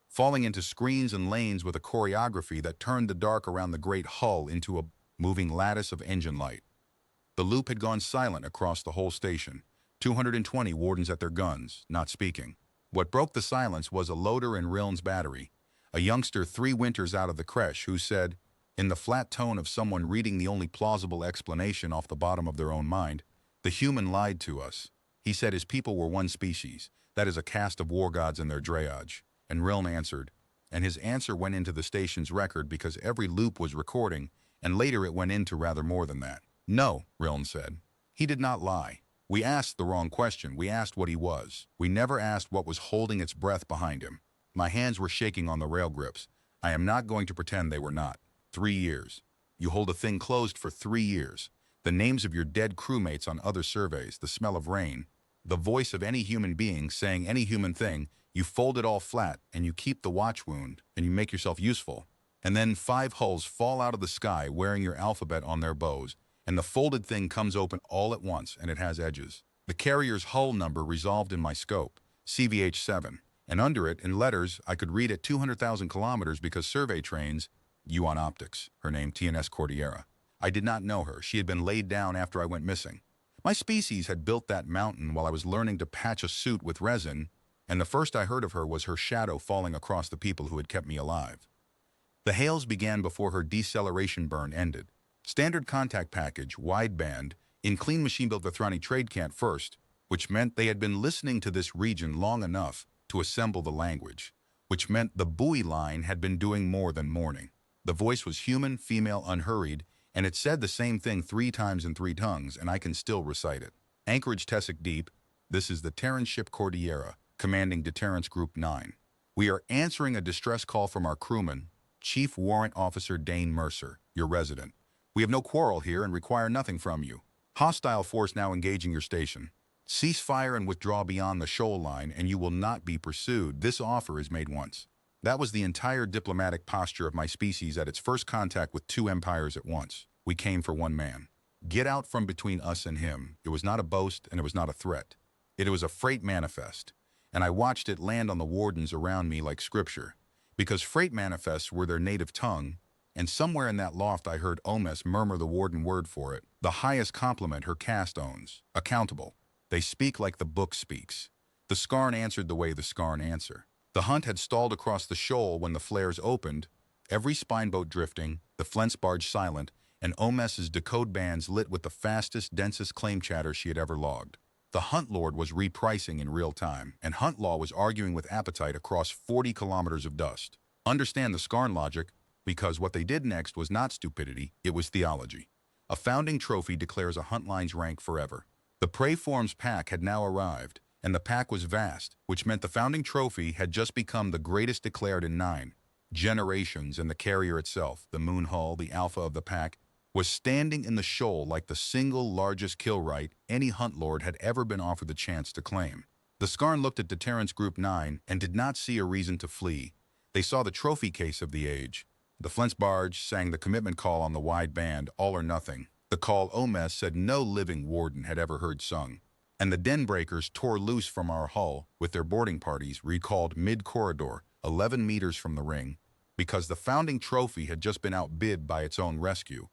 falling into screens and lanes with a choreography that turned the dark around the great hull into a moving lattice of engine light. The loop had gone silent across the whole station, 220 wardens at their guns, not speaking. What broke the silence was a loader in Riln's battery, a youngster 3 winters out of the creche who said, in the flat tone of someone reading the only plausible explanation off the bottom of their own mind, the human lied to us. He said his people were one species, that is a caste of war gods and their dreyage. And Riln answered, and his answer went into the station's record because every loop was recording, and later it went into rather more than that. No, Riln said. He did not lie. We asked the wrong question. We asked what he was. We never asked what was holding its breath behind him. My hands were shaking on the rail grips. I am not going to pretend they were not. 3 years. You hold a thing closed for 3 years. The names of your dead crewmates on other surveys, the smell of rain, the voice of any human being saying any human thing, you fold it all flat and you keep the watch wound and you make yourself useful. And then 5 hulls fall out of the sky wearing your alphabet on their bows, and the folded thing comes open all at once and it has edges. The carrier's hull number resolved in my scope, CVH7, and under it, in letters, I could read at 200,000 kilometers because survey trains, you on optics, her name TNS Cordillera. I did not know her. She had been laid down after I went missing. My species had built that mountain while I was learning to patch a suit with resin, and the first I heard of her was her shadow falling across the people who had kept me alive. The hails began before her deceleration burn ended. Standard contact package, wideband, in clean machine-built Vethrani trade camp first, which meant they had been listening to this region long enough to assemble the language, which meant the buoy line had been doing more than mourning. The voice was human, female, unhurried, and it said the same thing 3 times in 3 tongues, and I can still recite it. Anchorage Tessic Deep, this is the Terran ship Cordillera, commanding Deterrence Group 9. We are answering a distress call from our crewman, Chief Warrant Officer Dane Mercer, your resident. We have no quarrel here and require nothing from you. Hostile force now engaging your station. Cease fire and withdraw beyond the shoal line, and you will not be pursued. This offer is made once. That was the entire diplomatic posture of my species at its first contact with 2 empires at once. We came for one man. Get out from between us and him. It was not a boast, and it was not a threat. It was a freight manifest, and I watched it land on the wardens around me like scripture, because freight manifests were their native tongue, and somewhere in that loft I heard Omes murmur the warden word for it, the highest compliment her caste owns, accountable. They speak like the book speaks. The Skarn answered the way the Skarn answer. The hunt had stalled across the shoal when the flares opened, every spine boat drifting, the Flint's barge silent, and Omes's decode bands lit with the fastest, densest claim chatter she had ever logged. The Hunt Lord was repricing in real time, and Hunt Law was arguing with appetite across 40 kilometers of dust. Understand the Skarn logic, because what they did next was not stupidity, it was theology. A founding trophy declares a hunt line's rank forever. The Prey Forms pack had now arrived, and the pack was vast, which meant the founding trophy had just become the greatest declared in 9 generations, and the carrier itself, the moon hull, the alpha of the pack, was standing in the shoal like the single largest kill right any hunt lord had ever been offered the chance to claim. The Skarn looked at Deterrence Group 9 and did not see a reason to flee. They saw the trophy case of the age. The Flint's barge sang the commitment call on the wide band, all or nothing. The call Omes said no living warden had ever heard sung. And the den breakers tore loose from our hull with their boarding parties recalled mid-corridor, 11 meters from the ring, because the founding trophy had just been outbid by its own rescue.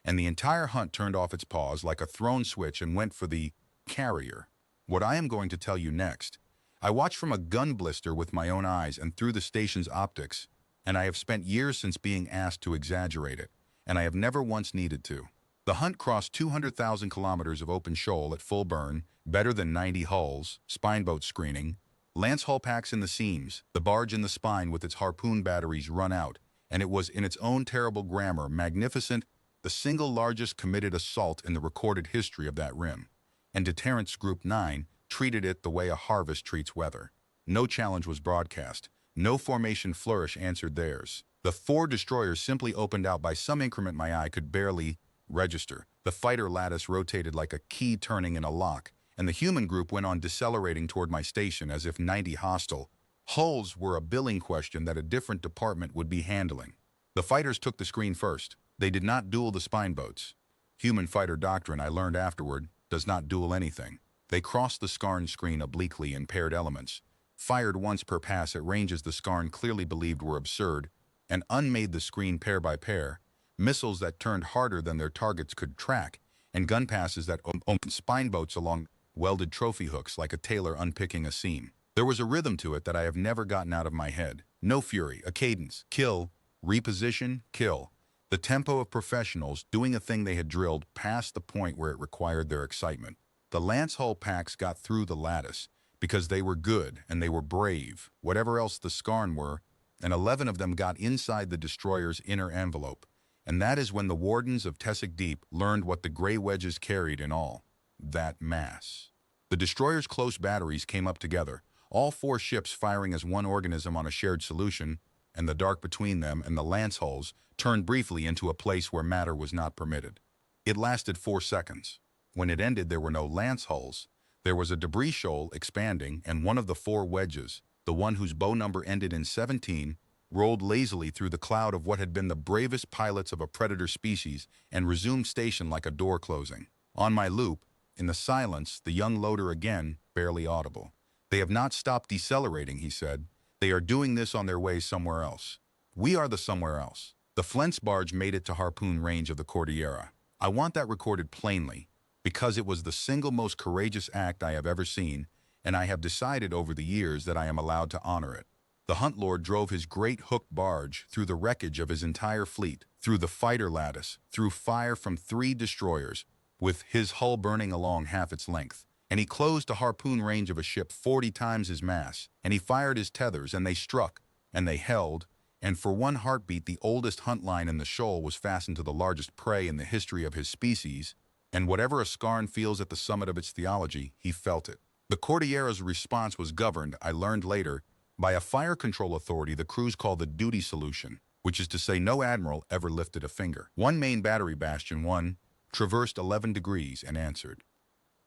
And the entire hunt turned off its paws like a thrown switch and went for the carrier. What I am going to tell you next, I watched from a gun blister with my own eyes and through the station's optics, and I have spent years since being asked to exaggerate it, and I have never once needed to. The hunt crossed 200,000 kilometers of open shoal at full burn, better than 90 hulls, spine boat screening, lance hull packs in the seams, the barge in the spine with its harpoon batteries run out, and it was in its own terrible grammar magnificent, the single largest committed assault in the recorded history of that rim. And Deterrence Group 9 treated it the way a harvest treats weather. No challenge was broadcast. No formation flourish answered theirs. The 4 destroyers simply opened out by some increment my eye could barely register. The fighter lattice rotated like a key turning in a lock, and the human group went on decelerating toward my station as if 90 hostile hulls were a billing question that a different department would be handling. The fighters took the screen first. They did not duel the spine boats. Human fighter doctrine, I learned afterward, does not duel anything. They crossed the Skarn screen obliquely in paired elements, fired once per pass at ranges the Skarn clearly believed were absurd, and unmade the screen pair by pair, missiles that turned harder than their targets could track, and gun passes that opened spine boats along welded trophy hooks like a tailor unpicking a seam. There was a rhythm to it that I have never gotten out of my head. No fury, a cadence, kill, reposition, kill. The tempo of professionals doing a thing they had drilled past the point where it required their excitement. The lance hull packs got through the lattice because they were good and they were brave, whatever else the Skarn were, and 11 of them got inside the destroyer's inner envelope. And that is when the wardens of Tessic Deep learned what the gray wedges carried in all. That mass. The destroyer's close batteries came up together, all 4 ships firing as one organism on a shared solution, and the dark between them and the lance hulls turned briefly into a place where matter was not permitted. It lasted 4 seconds. When it ended, there were no lance hulls. There was a debris shoal expanding, and one of the 4 wedges, the one whose bow number ended in 17, rolled lazily through the cloud of what had been the bravest pilots of a predator species and resumed station like a door closing. On my loop, in the silence, the young loader again, barely audible. "They have not stopped decelerating," he said. "They are doing this on their way somewhere else. We are the somewhere else." The Flint's barge made it to harpoon range of the Cordillera. I want that recorded plainly, because it was the single most courageous act I have ever seen, and I have decided over the years that I am allowed to honor it. The Hunt Lord drove his great hooked barge through the wreckage of his entire fleet, through the fighter lattice, through fire from 3 destroyers, with his hull burning along half its length. And he closed a harpoon range of a ship 40 times his mass, and he fired his tethers, and they struck, and they held, and for one heartbeat the oldest hunt line in the shoal was fastened to the largest prey in the history of his species, and whatever a scarn feels at the summit of its theology, he felt it. The Cordillera's response was governed, I learned later, by a fire control authority the crews call the duty solution, which is to say no admiral ever lifted a finger. One main battery bastion, one, traversed 11 degrees and answered.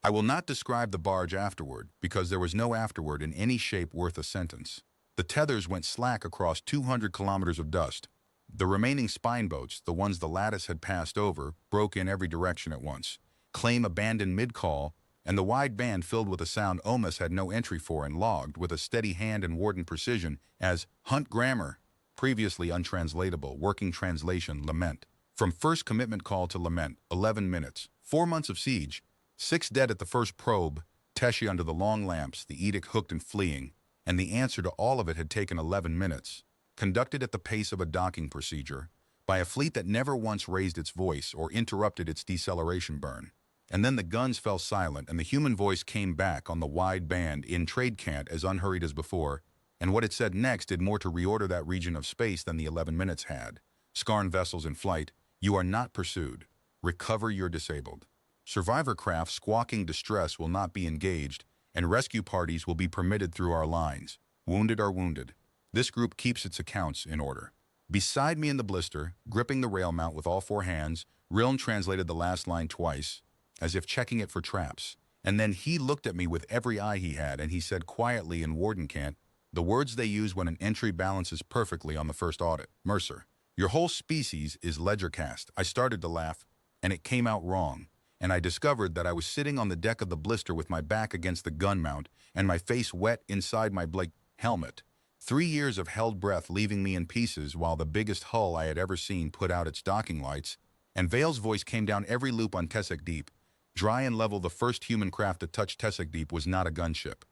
I will not describe the barge afterward, because there was no afterward in any shape worth a sentence. The tethers went slack across 200 kilometers of dust. The remaining spine boats, the ones the lattice had passed over, broke in every direction at once. Claim abandoned mid-call, and the wide band filled with a sound Omus had no entry for and logged with a steady hand and warden precision as Hunt Grammar, previously untranslatable, working translation, lament. From first commitment call to lament, 11 minutes. 4 months of siege, 6 dead at the first probe, Teshi under the long lamps, the edict hooked and fleeing, and the answer to all of it had taken 11 minutes, conducted at the pace of a docking procedure, by a fleet that never once raised its voice or interrupted its deceleration burn. And then the guns fell silent, and the human voice came back on the wide band in trade cant as unhurried as before, and what it said next did more to reorder that region of space than the 11 minutes had. Scarn vessels in flight, you are not pursued. Recover your disabled. Survivor craft squawking distress will not be engaged, and rescue parties will be permitted through our lines. Wounded are wounded. This group keeps its accounts in order. Beside me in the blister, gripping the rail mount with all 4 hands, Rilm translated the last line twice, as if checking it for traps. And then he looked at me with every eye he had, and he said quietly in warden cant, the words they use when an entry balances perfectly on the first audit. Mercer, your whole species is ledgercast. I started to laugh, and it came out wrong. And I discovered that I was sitting on the deck of the blister with my back against the gun mount and my face wet inside my Blake helmet. 3 years of held breath leaving me in pieces while the biggest hull I had ever seen put out its docking lights, and Vale's voice came down every loop on Tessek Deep. Dry and level, the first human craft to touch Tessek Deep was not a gunship.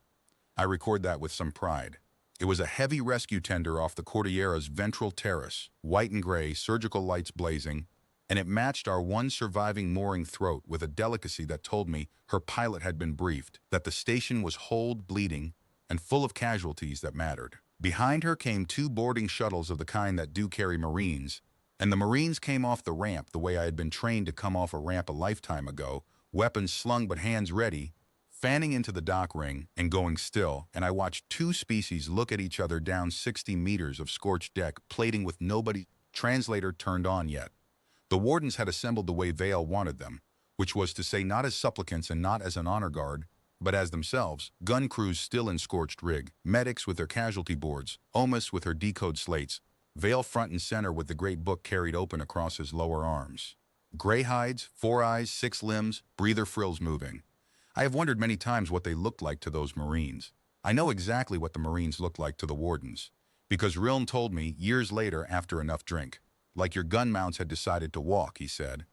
I record that with some pride. It was a heavy rescue tender off the Cordillera's ventral terrace, white and gray, surgical lights blazing, and it matched our one surviving mooring throat with a delicacy that told me her pilot had been briefed, that the station was holed, bleeding, and full of casualties that mattered. Behind her came 2 boarding shuttles of the kind that do carry Marines, and the Marines came off the ramp the way I had been trained to come off a ramp a lifetime ago, weapons slung but hands ready, fanning into the dock ring and going still, and I watched 2 species look at each other down 60 meters of scorched deck, plating with nobody translator turned on yet. The wardens had assembled the way Vale wanted them, which was to say not as supplicants and not as an honor guard, but as themselves, gun crews still in scorched rig, medics with their casualty boards, Omus with her decode slates, Vale front and center with the great book carried open across his lower arms. Gray hides, 4 eyes, 6 limbs, breather frills moving. I have wondered many times what they looked like to those Marines. I know exactly what the Marines looked like to the wardens, because Rilm told me years later after enough drink. Like your gun mounts had decided to walk, he said.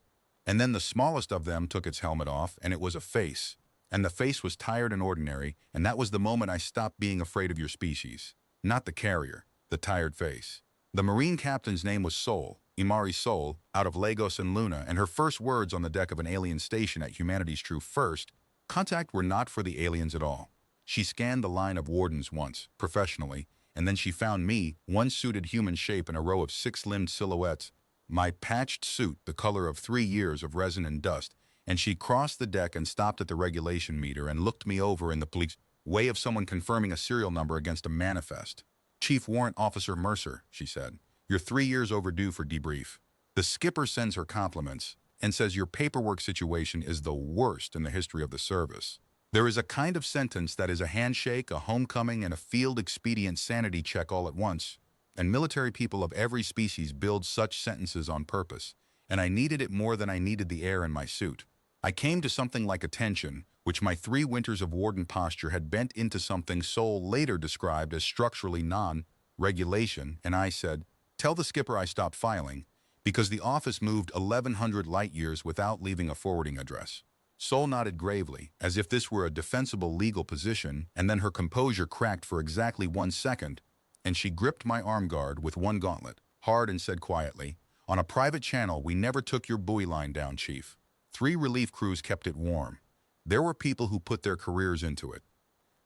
And then the smallest of them took its helmet off, and it was a face. And the face was tired and ordinary, and that was the moment I stopped being afraid of your species. Not the carrier, the tired face. The Marine captain's name was Sol, Imari Sol, out of Lagos and Luna, and her first words on the deck of an alien station at Humanity's True First contact were not for the aliens at all. She scanned the line of wardens once, professionally, and then she found me, one suited human shape in a row of 6-limbed silhouettes, my patched suit the color of 3 years of resin and dust, and she crossed the deck and stopped at the regulation meter and looked me over in the police way of someone confirming a serial number against a manifest. Chief Warrant Officer Mercer, she said, you're 3 years overdue for debrief. The skipper sends her compliments and says your paperwork situation is the worst in the history of the service. There is a kind of sentence that is a handshake, a homecoming, and a field expedient sanity check all at once, and military people of every species build such sentences on purpose, and I needed it more than I needed the air in my suit. I came to something like attention, which my 3 winters of warden posture had bent into something Sol later described as structurally non-regulation, and I said, tell the skipper I stopped filing, because the office moved 1,100 light years without leaving a forwarding address. Sol nodded gravely, as if this were a defensible legal position, and then her composure cracked for exactly 1 second, and she gripped my arm guard with one gauntlet, hard, and said quietly, on a private channel we never took your buoy line down, Chief. 3 relief crews kept it warm. There were people who put their careers into it.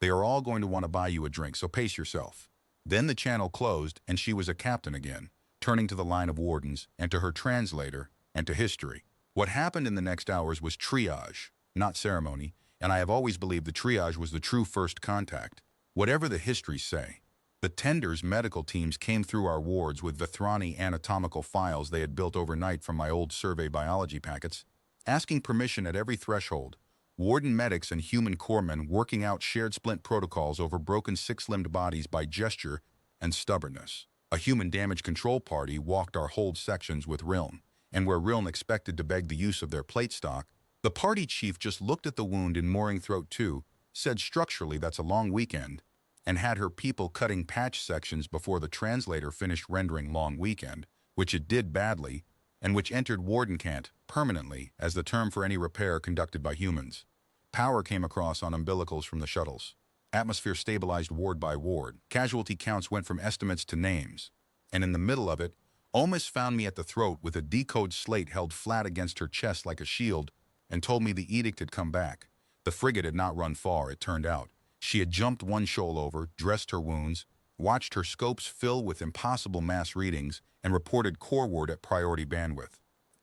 They are all going to want to buy you a drink, so pace yourself. Then the channel closed and she was a captain again, turning to the line of wardens and to her translator and to history. What happened in the next hours was triage, not ceremony, and I have always believed the triage was the true first contact. Whatever the histories say. The tenders medical teams came through our wards with Vethrani anatomical files they had built overnight from my old survey biology packets, asking permission at every threshold. Warden medics and human corpsmen working out shared splint protocols over broken six-limbed bodies by gesture and stubbornness. A human damage control party walked our hold sections with Riln, and where Riln expected to beg the use of their plate stock, the party chief just looked at the wound in Mooring Throat 2, said structurally that's a long weekend, and had her people cutting patch sections before the translator finished rendering long weekend, which it did badly, and which entered warden cant permanently as the term for any repair conducted by humans. Power came across on umbilicals from the shuttles. Atmosphere stabilized ward by ward. Casualty counts went from estimates to names. And in the middle of it, Omis found me at the throat with a decode slate held flat against her chest like a shield and told me the edict had come back. The frigate had not run far, it turned out. She had jumped one shoal over, dressed her wounds, watched her scopes fill with impossible mass readings, and reported core ward at priority bandwidth.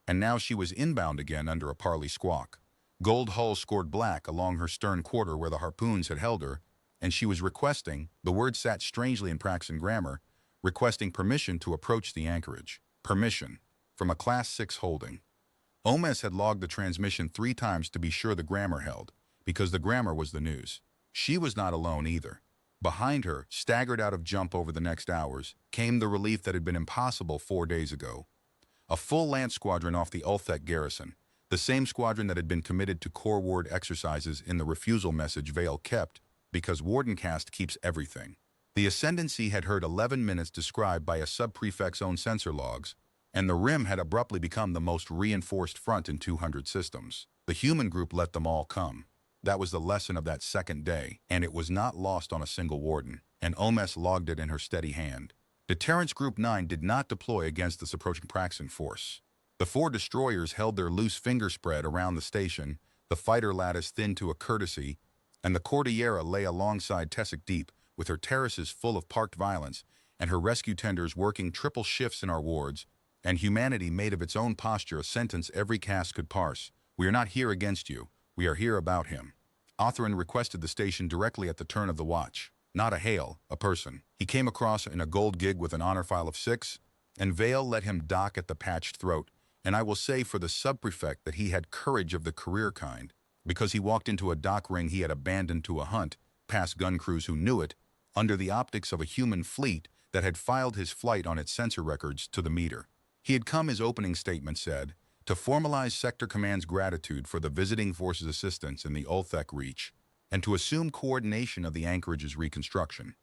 And now she was inbound again under a parley squawk. Gold hull scored black along her stern quarter where the harpoons had held her, and she was requesting, the word sat strangely in Praxan grammar, requesting permission to approach the anchorage. Permission. From a Class 6 holding. Omes had logged the transmission 3 times to be sure the grammar held, because the grammar was the news. She was not alone either. Behind her, staggered out of jump over the next hours, came the relief that had been impossible 4 days ago. A full Lance squadron off the Ulthek garrison, the same squadron that had been committed to core ward exercises in the refusal message Vale kept, because Wardencast keeps everything. The Ascendancy had heard 11 minutes described by a sub-prefect's own sensor logs, and the Rim had abruptly become the most reinforced front in 200 systems. The human group let them all come. That was the lesson of that second day, and it was not lost on a single warden, and Omes logged it in her steady hand. Deterrence Group 9 did not deploy against this approaching Praxan force. The 4 destroyers held their loose finger spread around the station, the fighter lattice thinned to a courtesy, and the Cordillera lay alongside Tessic Deep, with her terraces full of parked violence, and her rescue tenders working triple shifts in our wards, and humanity made of its own posture a sentence every caste could parse. We are not here against you. We are here about him. Otherin requested the station directly at the turn of the watch. Not a hail, a person. He came across in a gold gig with an honor file of 6, and Vale let him dock at the patched throat, and I will say for the sub-prefect that he had courage of the career kind, because he walked into a dock ring he had abandoned to a hunt, past gun crews who knew it, under the optics of a human fleet that had filed his flight on its sensor records to the meter. He had come, his opening statement said, to formalize Sector Command's gratitude for the visiting force's assistance in the Ulthek Reach, and to assume coordination of the anchorage's reconstruction,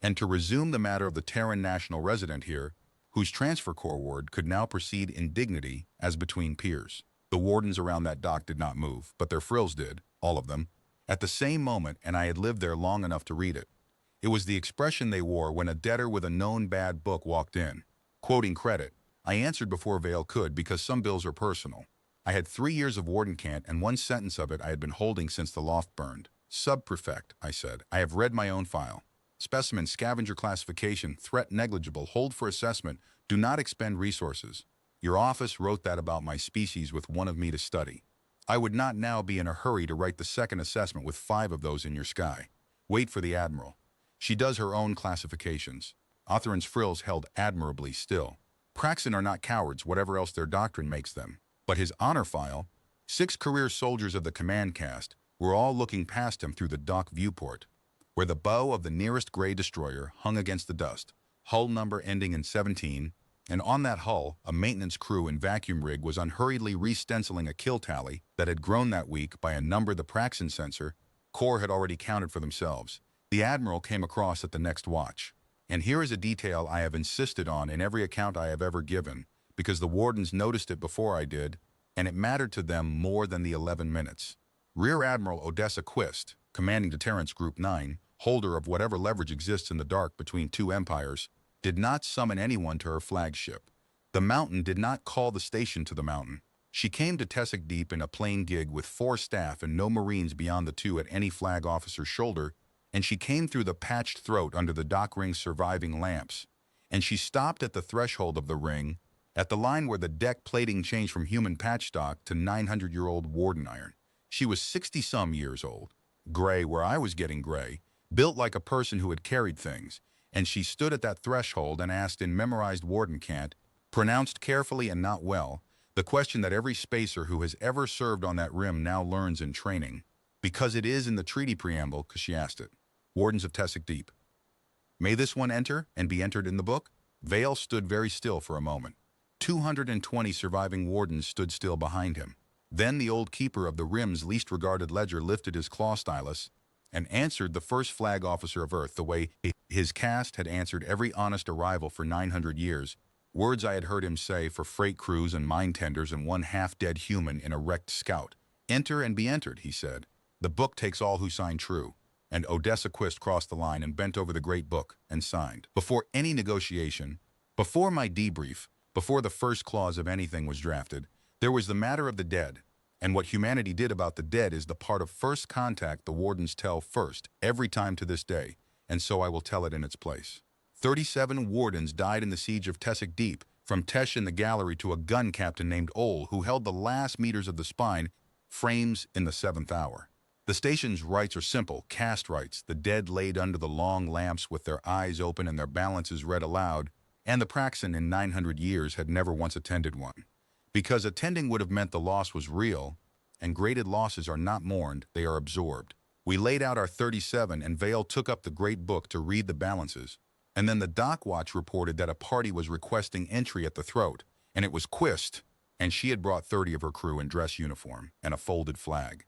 and to resume the matter of the Terran national resident here, whose transfer corps ward could now proceed in dignity as between peers. The wardens around that dock did not move, but their frills did, all of them, at the same moment, and I had lived there long enough to read it. It was the expression they wore when a debtor with a known bad book walked in. Quoting credit, I answered before Vale could because some bills are personal. I had 3 years of warden cant and 1 sentence of it I had been holding since the loft burned. Sub-prefect, I said, I have read my own file. Specimen scavenger classification, threat negligible, hold for assessment, do not expend resources. Your office wrote that about my species with 1 of me to study. I would not now be in a hurry to write the second assessment with 5 of those in your sky. Wait for the Admiral. She does her own classifications. Otherin's frills held admirably still. Praxan are not cowards, whatever else their doctrine makes them. But his honor file, 6 career soldiers of the command caste, were all looking past him through the dock viewport, where the bow of the nearest gray destroyer hung against the dust, hull number ending in 17, and on that hull, a maintenance crew in vacuum rig was unhurriedly re-stenciling a kill tally that had grown that week by a number the Praxan sensor Corps had already counted for themselves. The Admiral came across at the next watch. And here is a detail I have insisted on in every account I have ever given, because the wardens noticed it before I did, and it mattered to them more than the 11 minutes. Rear Admiral Odessa Quist, commanding Deterrence Group 9, holder of whatever leverage exists in the dark between 2 empires, did not summon anyone to her flagship. The Mountain did not call the station to the Mountain. She came to Tessic Deep in a plain gig with 4 staff and no Marines beyond the 2 at any flag officer's shoulder, and she came through the patched throat under the dock ring's surviving lamps, and she stopped at the threshold of the ring, at the line where the deck plating changed from human patch stock to 900-year-old Warden iron. She was 60-some years old, gray where I was getting gray, built like a person who had carried things, and she stood at that threshold and asked in memorized Warden cant, pronounced carefully and not well, the question that every spacer who has ever served on that rim now learns in training, because it is in the treaty preamble, because she asked it. Wardens of Tessic Deep. May this one enter and be entered in the book? Vale stood very still for a moment. 220 surviving wardens stood still behind him. Then the old keeper of the rim's least regarded ledger lifted his claw stylus and answered the first flag officer of Earth the way his caste had answered every honest arrival for 900 years, words I had heard him say for freight crews and mine tenders and one half-dead human in a wrecked scout. Enter and be entered, he said. The book takes all who sign true. And Odessa Quist crossed the line and bent over the great book and signed. Before any negotiation, before my debrief, before the first clause of anything was drafted, there was the matter of the dead. And what humanity did about the dead is the part of first contact the wardens tell first, every time to this day, and so I will tell it in its place. 37 wardens died in the siege of Tessic Deep, from Tesh in the gallery to a gun captain named Ole, who held the last meters of the spine, frames in the 7th hour. The station's rites are simple, caste rites, the dead laid under the long lamps with their eyes open and their balances read aloud, and the Praxon in 900 years had never once attended one. Because attending would have meant the loss was real, and graded losses are not mourned, they are absorbed. We laid out our 37 and Vale took up the great book to read the balances, and then the dock watch reported that a party was requesting entry at the throat, and it was Quist, and she had brought 30 of her crew in dress uniform and a folded flag.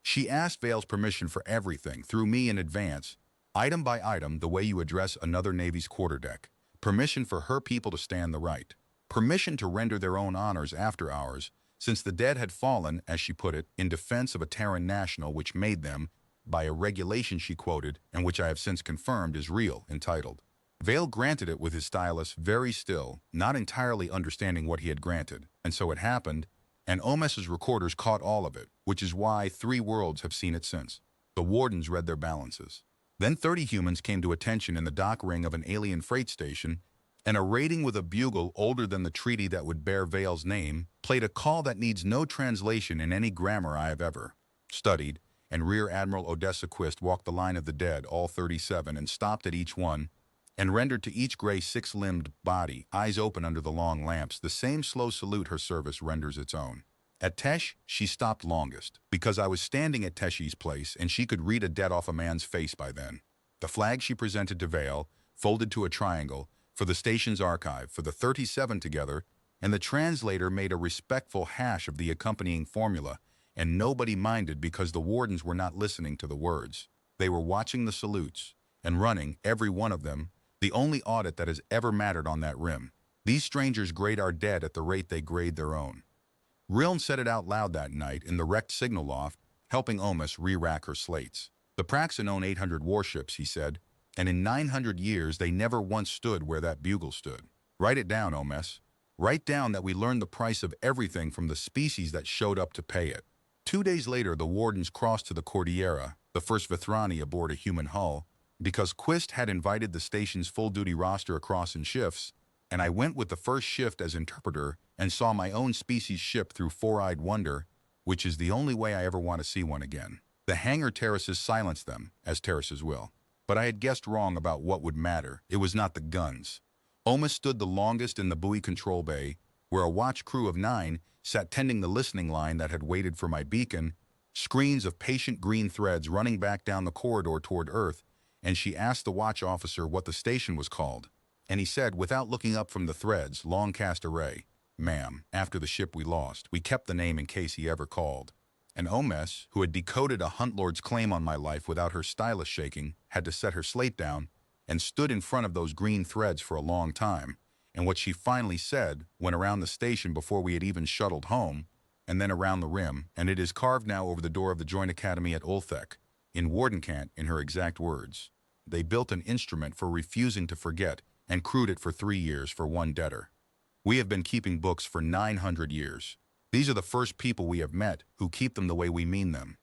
She asked Vale's permission for everything, through me in advance, item by item, the way you address another Navy's quarterdeck. Permission for her people to stand the right. Permission to render their own honors after ours, since the dead had fallen, as she put it, in defense of a Terran national which made them, by a regulation she quoted, and which I have since confirmed is real, entitled. Vale granted it with his stylus very still, not entirely understanding what he had granted, and so it happened, and Omes's recorders caught all of it, which is why 3 worlds have seen it since. The wardens read their balances. Then 30 humans came to attention in the dock ring of an alien freight station, and a rating with a bugle older than the treaty that would bear Vale's name played a call that needs no translation in any grammar I have ever studied, and Rear Admiral Odessa Quist walked the line of the dead, all 37, and stopped at each one, and rendered to each gray 6-limbed body, eyes open under the long lamps, the same slow salute her service renders its own. At Tesh, she stopped longest, because I was standing at Teshi's place and she could read a dead off a man's face by then. The flag she presented to Vale, folded to a triangle, for the station's archive, for the 37 together, and the translator made a respectful hash of the accompanying formula, and nobody minded because the wardens were not listening to the words. They were watching the salutes, and running, every one of them, the only audit that has ever mattered on that rim. These strangers grade our dead at the rate they grade their own. Riln said it out loud that night in the wrecked signal loft, helping Omes re-rack her slates. The Praxon own 800 warships, he said, and in 900 years they never once stood where that bugle stood. Write it down, Omes. Write down that we learned the price of everything from the species that showed up to pay it. 2 days later, the wardens crossed to the Cordillera, the first Vithrani aboard a human hull, because Quist had invited the station's full-duty roster across in shifts, and I went with the first shift as interpreter and saw my own species ship through four-eyed wonder, which is the only way I ever want to see one again. The hangar terraces silenced them, as terraces will. But I had guessed wrong about what would matter. It was not the guns. Omes stood the longest in the buoy control bay, where a watch crew of 9 sat tending the listening line that had waited for my beacon, screens of patient green threads running back down the corridor toward Earth, and she asked the watch officer what the station was called. And he said, without looking up from the threads, long cast array, "Ma'am, after the ship we lost, we kept the name in case he ever called." And Omes, who had decoded a hunt lord's claim on my life without her stylus shaking, had to set her slate down and stood in front of those green threads for a long time. And what she finally said went around the station before we had even shuttled home, and then around the rim, and it is carved now over the door of the Joint Academy at Ulthek, in Wardencant, in her exact words. They built an instrument for refusing to forget and crewed it for 3 years for one debtor. We have been keeping books for 900 years. These are the first people we have met who keep them the way we mean them.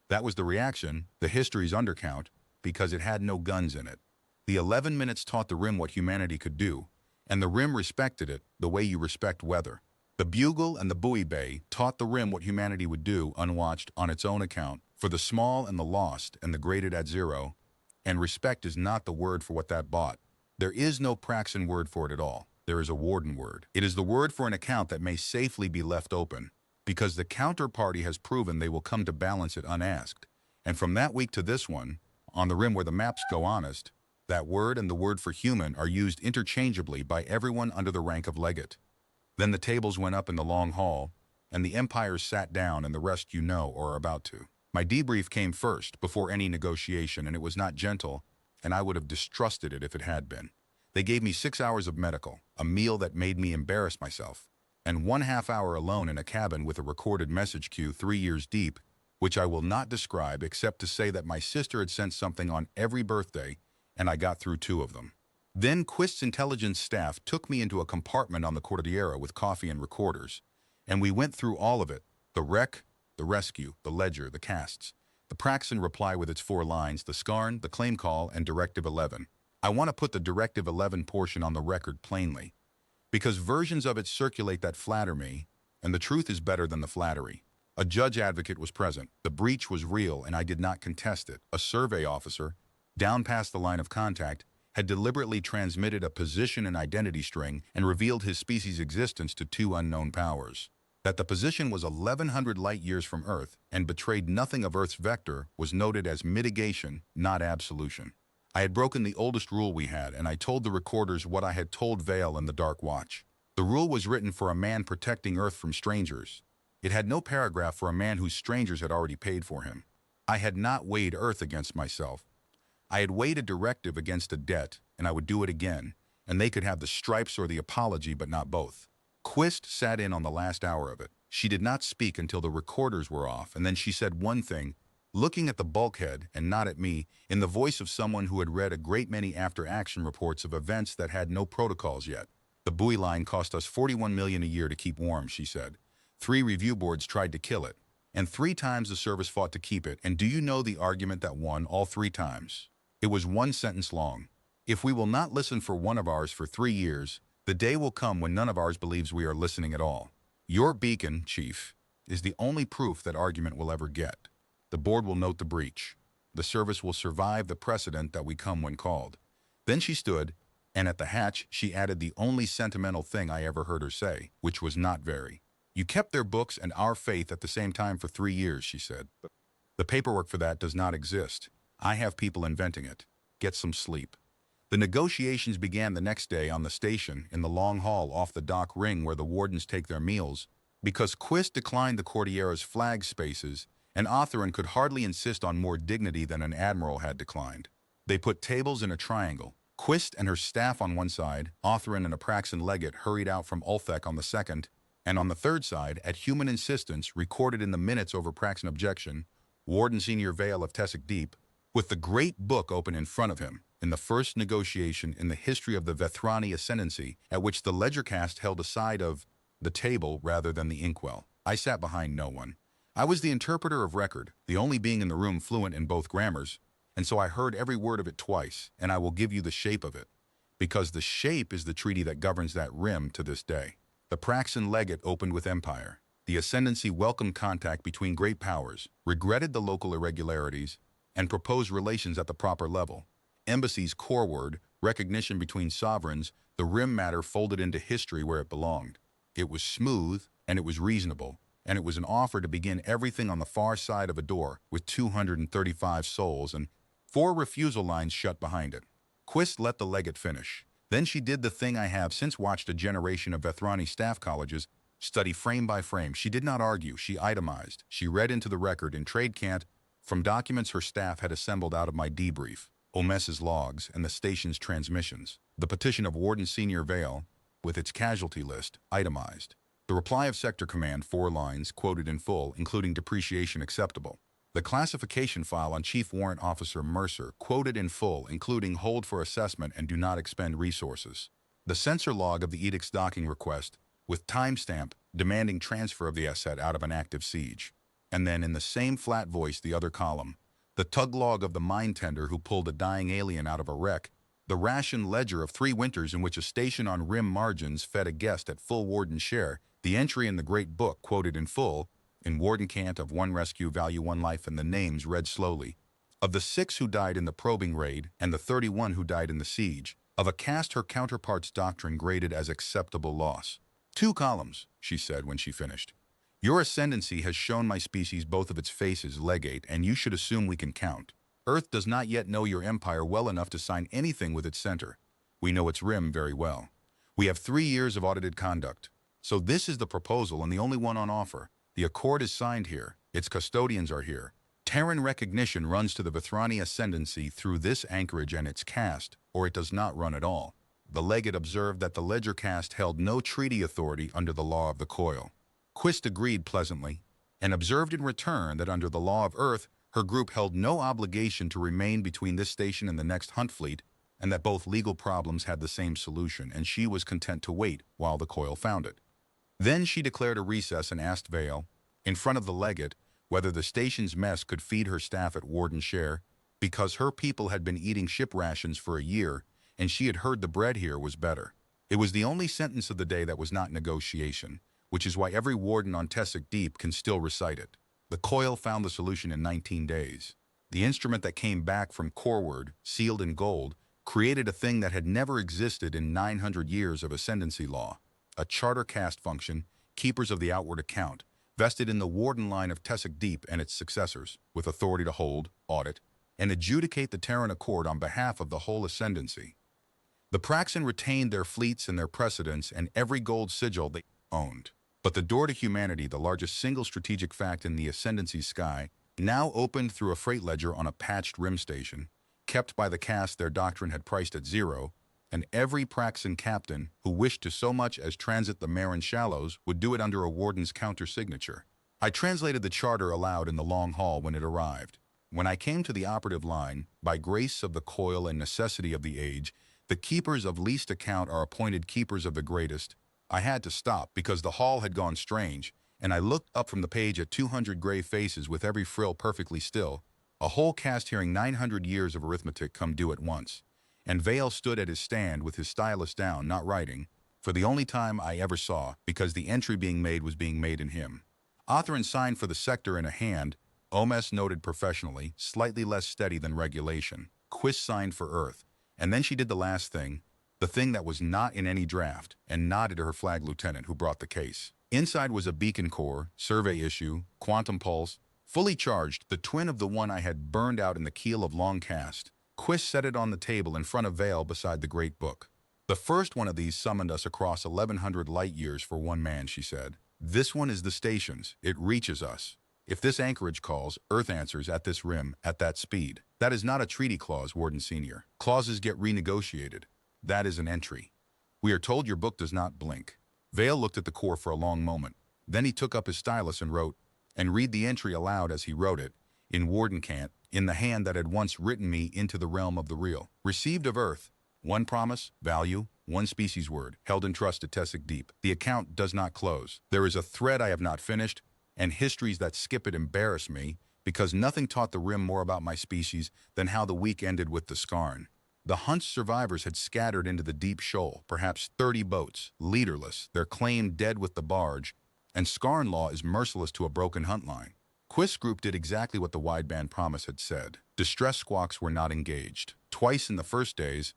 That was the reaction, the history's undercount, because it had no guns in it. The 11 minutes taught the rim what humanity could do, and the rim respected it the way you respect weather. The bugle and the buoy bay taught the rim what humanity would do unwatched on its own account for the small and the lost and the graded at zero, and respect is not the word for what that bought. There is no Praxin word for it at all. There is a Warden word. It is the word for an account that may safely be left open, because the counterparty has proven they will come to balance it unasked. And from that week to this one, on the rim where the maps go honest, that word and the word for human are used interchangeably by everyone under the rank of legate. Then the tables went up in the long hall, and the empires sat down, and the rest you know or are about to. My debrief came first, before any negotiation, and it was not gentle, and I would have distrusted it if it had been. They gave me 6 hours of medical, a meal that made me embarrass myself, and 1/2 hour alone in a cabin with a recorded message queue 3 years deep, which I will not describe except to say that my sister had sent something on every birthday, and I got through 2 of them. Then Quist's intelligence staff took me into a compartment on the Cordillera with coffee and recorders, and we went through all of it: the wreck, the rescue, the ledger, the casts, the Praxin reply with its 4 lines, the scarn, the claim call, and Directive 11. I want to put the Directive 11 portion on the record plainly, because versions of it circulate that flatter me, and the truth is better than the flattery. A judge advocate was present. The breach was real, and I did not contest it. A survey officer, down past the line of contact, had deliberately transmitted a position and identity string and revealed his species' existence to 2 unknown powers. That the position was 1,100 light-years from Earth and betrayed nothing of Earth's vector was noted as mitigation, not absolution. I had broken the oldest rule we had, and I told the recorders what I had told Vale in the Dark Watch. The rule was written for a man protecting Earth from strangers. It had no paragraph for a man whose strangers had already paid for him. I had not weighed Earth against myself. I had weighed a directive against a debt, and I would do it again, and they could have the stripes or the apology, but not both. Quist sat in on the last hour of it. She did not speak until the recorders were off, and then she said one thing, looking at the bulkhead and not at me, in the voice of someone who had read a great many after-action reports of events that had no protocols yet. The buoy line cost us $41 million a year to keep warm, she said. 3 review boards tried to kill it, and 3 times the service fought to keep it. And do you know the argument that won all 3 times? It was 1 sentence long. If we will not listen for one of ours for 3 years, the day will come when none of ours believes we are listening at all. Your beacon, Chief, is the only proof that argument will ever get. The board will note the breach. The service will survive the precedent that we come when called. Then she stood, and at the hatch she added the only sentimental thing I ever heard her say, which was not very. You kept their books and our faith at the same time for 3 years, she said. The paperwork for that does not exist. I have people inventing it. Get some sleep. The negotiations began the next day on the station in the long hall off the dock ring where the wardens take their meals, because Quist declined the Cordillera's flag spaces, and Otherin could hardly insist on more dignity than an admiral had declined. They put tables in a triangle. Quist and her staff on one side, Otherin and a Praxin legate hurried out from Ulthek on the second, and on the third side, at human insistence, recorded in the minutes over Praxin objection, Warden Senior Vale of Tessic Deep, with the great book open in front of him, in the first negotiation in the history of the Vethrani ascendancy, at which the ledgercast held a side of the table rather than the inkwell. I sat behind no one. I was the interpreter of record, the only being in the room fluent in both grammars, and so I heard every word of it twice, and I will give you the shape of it, because the shape is the treaty that governs that rim to this day. The Praxin legate opened with Empire. The ascendancy welcomed contact between great powers, regretted the local irregularities, and proposed relations at the proper level. Embassy's core word, recognition between sovereigns, the rim matter folded into history where it belonged. It was smooth, and it was reasonable, and it was an offer to begin everything on the far side of a door with 235 souls and 4 refusal lines shut behind it. Quist let the legate finish. Then she did the thing I have since watched a generation of Vethrani staff colleges study frame by frame. She did not argue, she itemized. She read into the record in trade cant from documents her staff had assembled out of my debrief, Omes's logs, and the station's transmissions. The petition of Warden Senior Vale, with its casualty list, itemized. The reply of Sector Command, 4 lines, quoted in full, including depreciation acceptable. The classification file on Chief Warrant Officer Mercer, quoted in full, including hold for assessment and do not expend resources. The censor log of the edict's docking request, with timestamp demanding transfer of the asset out of an active siege. And then in the same flat voice the other column, the tug log of the mine tender who pulled a dying alien out of a wreck, the ration ledger of 3 winters in which a station on rim margins fed a guest at full warden share, the entry in the great book quoted in full, in warden cant of 1 rescue value 1 life, and the names read slowly, of the 6 who died in the probing raid and the 31 who died in the siege, of a caste her counterpart's doctrine graded as acceptable loss. 2 columns, she said when she finished. Your ascendancy has shown my species both of its faces, legate, and you should assume we can count. Earth does not yet know your empire well enough to sign anything with its center. We know its rim very well. We have 3 years of audited conduct. So this is the proposal and the only one on offer. The accord is signed here. Its custodians are here. Terran recognition runs to the Vithrani ascendancy through this anchorage and its caste, or it does not run at all. The legate observed that the ledger caste held no treaty authority under the law of the coil. Quist agreed pleasantly, and observed in return that under the law of Earth, her group held no obligation to remain between this station and the next hunt fleet, and that both legal problems had the same solution, and she was content to wait while the coil found it. Then she declared a recess and asked Vale, in front of the legate, whether the station's mess could feed her staff at warden share, because her people had been eating ship rations for a year, and she had heard the bread here was better. It was the only sentence of the day that was not negotiation, which is why every warden on Tessic Deep can still recite it. The coil found the solution in 19 days. The instrument that came back from Corward, sealed in gold, created a thing that had never existed in 900 years of ascendancy law, a charter caste function, keepers of the outward account, vested in the warden line of Tessic Deep and its successors, with authority to hold, audit, and adjudicate the Terran Accord on behalf of the whole ascendancy. The Praxan retained their fleets and their precedents and every gold sigil they owned. But the door to humanity, the largest single strategic fact in the ascendancy sky, now opened through a freight ledger on a patched rim station, kept by the caste their doctrine had priced at 0, and every Praxan captain who wished to so much as transit the Marin Shallows would do it under a warden's counter-signature. I translated the charter aloud in the long hall when it arrived. When I came to the operative line, by grace of the coil and necessity of the age, the keepers of least account are appointed keepers of the greatest, I had to stop because the hall had gone strange, and I looked up from the page at 200 gray faces with every frill perfectly still, a whole cast hearing 900 years of arithmetic come due at once. And Vale stood at his stand with his stylus down, not writing, for the only time I ever saw, because the entry being made was being made in him. Authorin signed for the sector in a hand, Omes noted professionally, slightly less steady than regulation. Quist signed for Earth, and then she did the last thing, the thing that was not in any draft, and nodded to her flag lieutenant who brought the case. Inside was a beacon core, survey issue, quantum pulse, fully charged, the twin of the one I had burned out in the keel of Longcast. Quist set it on the table in front of Vale beside the great book. The first one of these summoned us across 1,100 light years for one man, she said. This one is the station's. It reaches us. If this anchorage calls, Earth answers at this rim, at that speed. That is not a treaty clause, Warden Senior. Clauses get renegotiated. That is an entry. We are told your book does not blink. Vale looked at the core for a long moment. Then he took up his stylus and wrote, and read the entry aloud as he wrote it, in warden cant, in the hand that had once written me into the realm of the real. Received of Earth, 1 promise, value, 1 species word, held in trust at Tessic Deep. The account does not close. There is a thread I have not finished, and histories that skip it embarrass me, because nothing taught the rim more about my species than how the week ended with the Scarn. The hunt's survivors had scattered into the deep shoal, perhaps 30 boats, leaderless, their claim dead with the barge, and Scarn law is merciless to a broken hunt line. Quist's group did exactly what the wideband promise had said. Distress squawks were not engaged. Twice in the first days,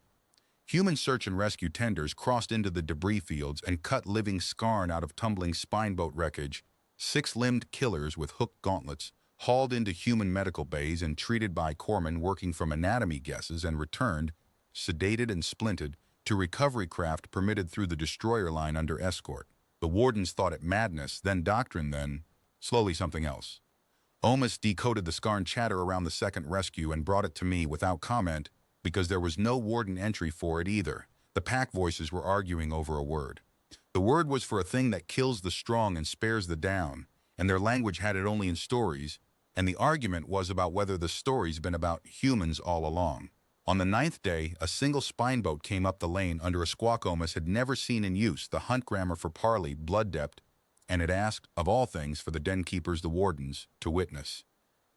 human search and rescue tenders crossed into the debris fields and cut living Scarn out of tumbling spineboat wreckage. 6-limbed killers with hooked gauntlets hauled into human medical bays and treated by corpsmen working from anatomy guesses and returned, sedated and splinted, to recovery craft permitted through the destroyer line under escort. The wardens thought it madness, then doctrine, then slowly something else. Omus decoded the Scarn chatter around the second rescue and brought it to me without comment because there was no warden entry for it either. The pack voices were arguing over a word. The word was for a thing that kills the strong and spares the down, and their language had it only in stories, and the argument was about whether the story's been about humans all along. On the 9th day, a single spine boat came up the lane under a squawk Omus had never seen in use, the hunt grammar for parley, blood depth, and it asked, of all things, for the den keepers, the wardens, to witness.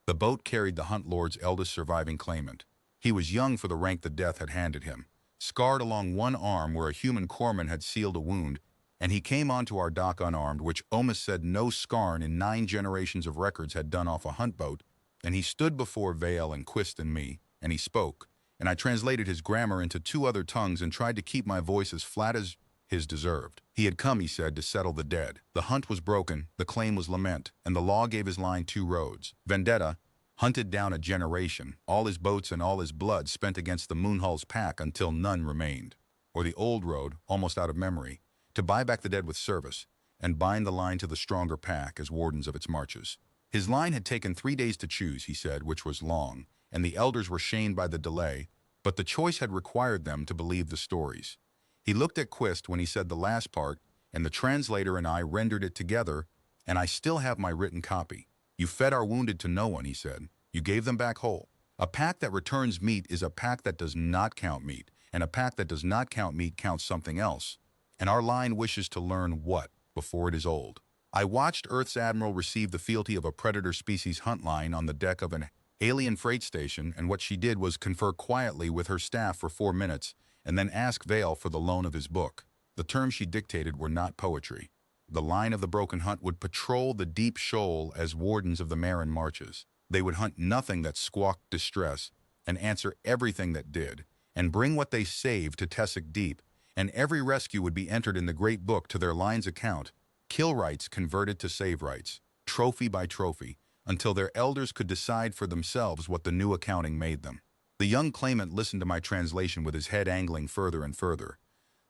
The boat carried the Hunt Lord's eldest surviving claimant. He was young for the rank the death had handed him, scarred along one arm where a human corpsman had sealed a wound, and he came onto our dock unarmed, which Omis said no scarn in 9 generations of records had done off a hunt boat, and he stood before Vale and Quist and me, and he spoke, and I translated his grammar into 2 other tongues and tried to keep my voice as flat as his deserved. He had come, he said, to settle the dead. The hunt was broken, the claim was lament, and the law gave his line 2 roads. Vendetta, hunted down a generation, all his boats and all his blood spent against the Moonhull's pack until none remained. Or the old road, almost out of memory, to buy back the dead with service, and bind the line to the stronger pack as wardens of its marches. His line had taken 3 days to choose, he said, which was long, and the elders were shamed by the delay, but the choice had required them to believe the stories. He looked at Quist when he said the last part, and the translator and I rendered it together, and I still have my written copy. You fed our wounded to no one, he said. You gave them back whole. A pack that returns meat is a pack that does not count meat, and a pack that does not count meat counts something else. And our line wishes to learn what before it is old. I watched Earth's admiral receive the fealty of a predator species hunt line on the deck of an alien freight station, and what she did was confer quietly with her staff for 4 minutes, and then ask Vale for the loan of his book. The terms she dictated were not poetry. The line of the broken hunt would patrol the deep shoal as wardens of the Marin marches. They would hunt nothing that squawked distress, and answer everything that did, and bring what they saved to Tessic Deep, and every rescue would be entered in the great book to their line's account, kill rights converted to save rights, trophy by trophy, until their elders could decide for themselves what the new accounting made them. The young claimant listened to my translation with his head angling further and further,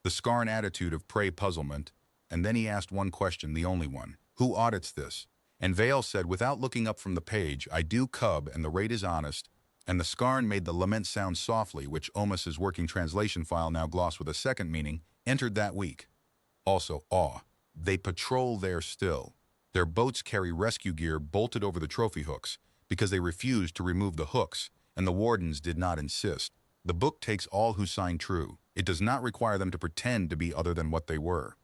the scarn attitude of prey puzzlement, and then he asked one question, the only one. Who audits this? And Vale said, without looking up from the page, I do, cub, and the rate is honest, and the scarn made the lament sound softly, which Omis's working translation file, now glossed with a second meaning, entered that week. Also, awe. They patrol there still. Their boats carry rescue gear bolted over the trophy hooks, because they refused to remove the hooks, and the wardens did not insist. The book takes all who sign true. It does not require them to pretend to be other than what they were.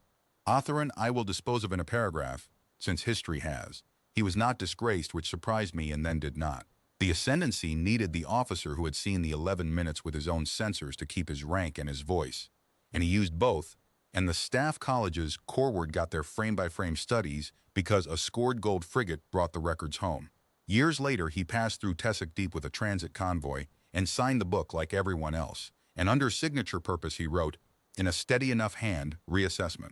Authorin I will dispose of in a paragraph, since history has. He was not disgraced, which surprised me and then did not. The ascendancy needed the officer who had seen the 11 minutes with his own censors to keep his rank and his voice. And he used both, and the staff colleges Corward got their frame-by-frame studies because a scored gold frigate brought the records home. Years later, he passed through Tessic Deep with a transit convoy and signed the book like everyone else. And under signature purpose, he wrote, in a steady enough hand, reassessment.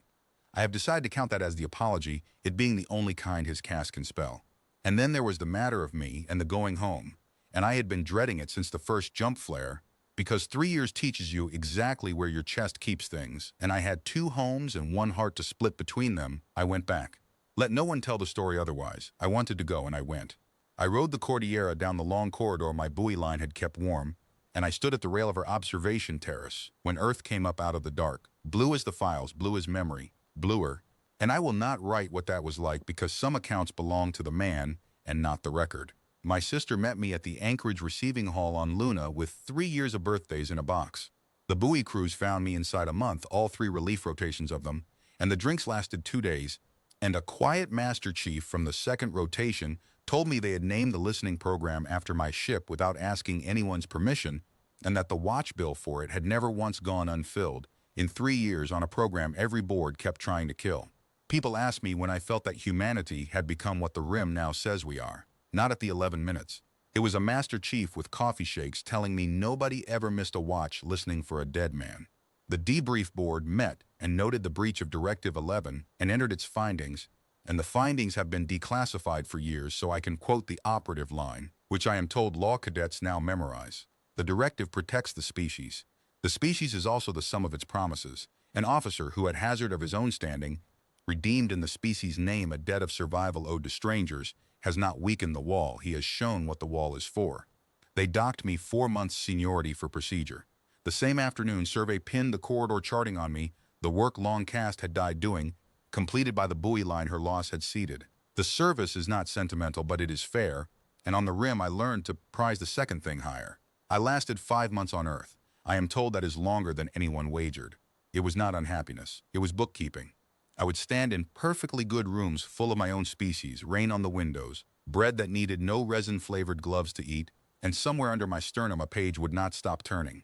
I have decided to count that as the apology, it being the only kind his cast can spell. And then there was the matter of me and the going home, and I had been dreading it since the first jump flare, because 3 years teaches you exactly where your chest keeps things, and I had 2 homes and 1 heart to split between them. I went back. Let no one tell the story otherwise. I wanted to go, and I went. I rode the Cordillera down the long corridor my buoy line had kept warm, and I stood at the rail of her observation terrace when Earth came up out of the dark, blue as the files, blue as memory, bluer, and I will not write what that was like because some accounts belong to the man and not the record. My sister met me at the Anchorage receiving hall on Luna with 3 years of birthdays in a box. The buoy crews found me inside a month, all 3 relief rotations of them, and the drinks lasted 2 days, and a quiet master chief from the 2nd rotation told me they had named the listening program after my ship without asking anyone's permission, and that the watch bill for it had never once gone unfilled. In 3 years on a program every board kept trying to kill. People asked me when I felt that humanity had become what the Rim now says we are. Not at the 11 minutes. It was a master chief with coffee shakes telling me nobody ever missed a watch listening for a dead man. The debrief board met and noted the breach of Directive 11 and entered its findings, and the findings have been declassified for years so I can quote the operative line, which I am told law cadets now memorize. The directive protects the species. The species is also the sum of its promises. An officer who, at hazard of his own standing, redeemed in the species' name a debt of survival owed to strangers, has not weakened the wall. He has shown what the wall is for. They docked me 4 months seniority for procedure. The same afternoon, survey pinned the corridor charting on me, the work long cast had died doing, completed by the buoy line her loss had ceded. The service is not sentimental, but it is fair, and on the Rim I learned to prize the second thing higher. I lasted 5 months on Earth. I am told that is longer than anyone wagered. It was not unhappiness. It was bookkeeping. I would stand in perfectly good rooms full of my own species, rain on the windows, bread that needed no resin-flavored gloves to eat, and somewhere under my sternum a page would not stop turning.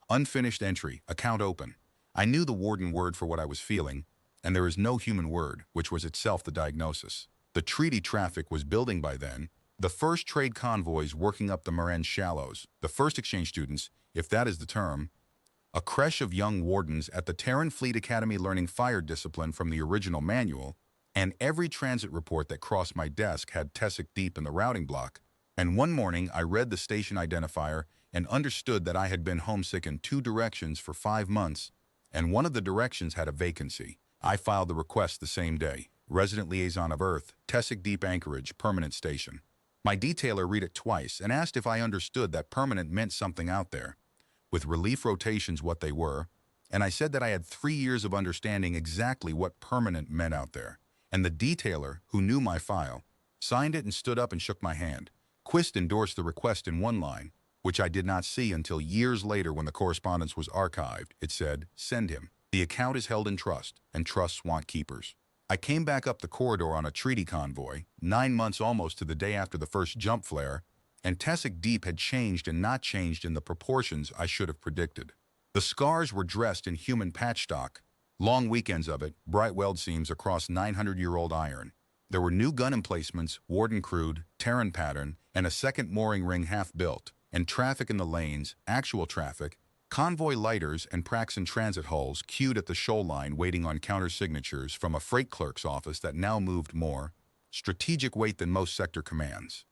Unfinished entry, account open. I knew the warden word for what I was feeling, and there is no human word, which was itself the diagnosis. The treaty traffic was building by then, the first trade convoys working up the Marennes shallows, the first exchange students, if that is the term, a creche of young wardens at the Terran Fleet Academy learning fire discipline from the original manual, and every transit report that crossed my desk had Tessic Deep in the routing block. And one morning I read the station identifier and understood that I had been homesick in 2 directions for 5 months, and one of the directions had a vacancy. I filed the request the same day. Resident Liaison of Earth, Tessic Deep Anchorage, Permanent Station. My detailer read it twice and asked if I understood that permanent meant something out there, with relief rotations what they were, and I said that I had 3 years of understanding exactly what permanent meant out there. And the detailer, who knew my file, signed it and stood up and shook my hand. Quist endorsed the request in one line, which I did not see until years later when the correspondence was archived. It said, "Send him. The account is held in trust, and trusts want keepers." I came back up the corridor on a treaty convoy, 9 months almost to the day after the first jump flare, and Tessic Deep had changed and not changed in the proportions I should have predicted. The scars were dressed in human patchstock, long weekends of it, bright weld seams across 900-year-old iron. There were new gun emplacements, Warden crude, Terran pattern, and a second mooring ring half-built, and traffic in the lanes, actual traffic, convoy lighters and Praxon transit hulls queued at the shoal line waiting on counter-signatures from a freight clerk's office that now moved more strategic weight than most sector commands.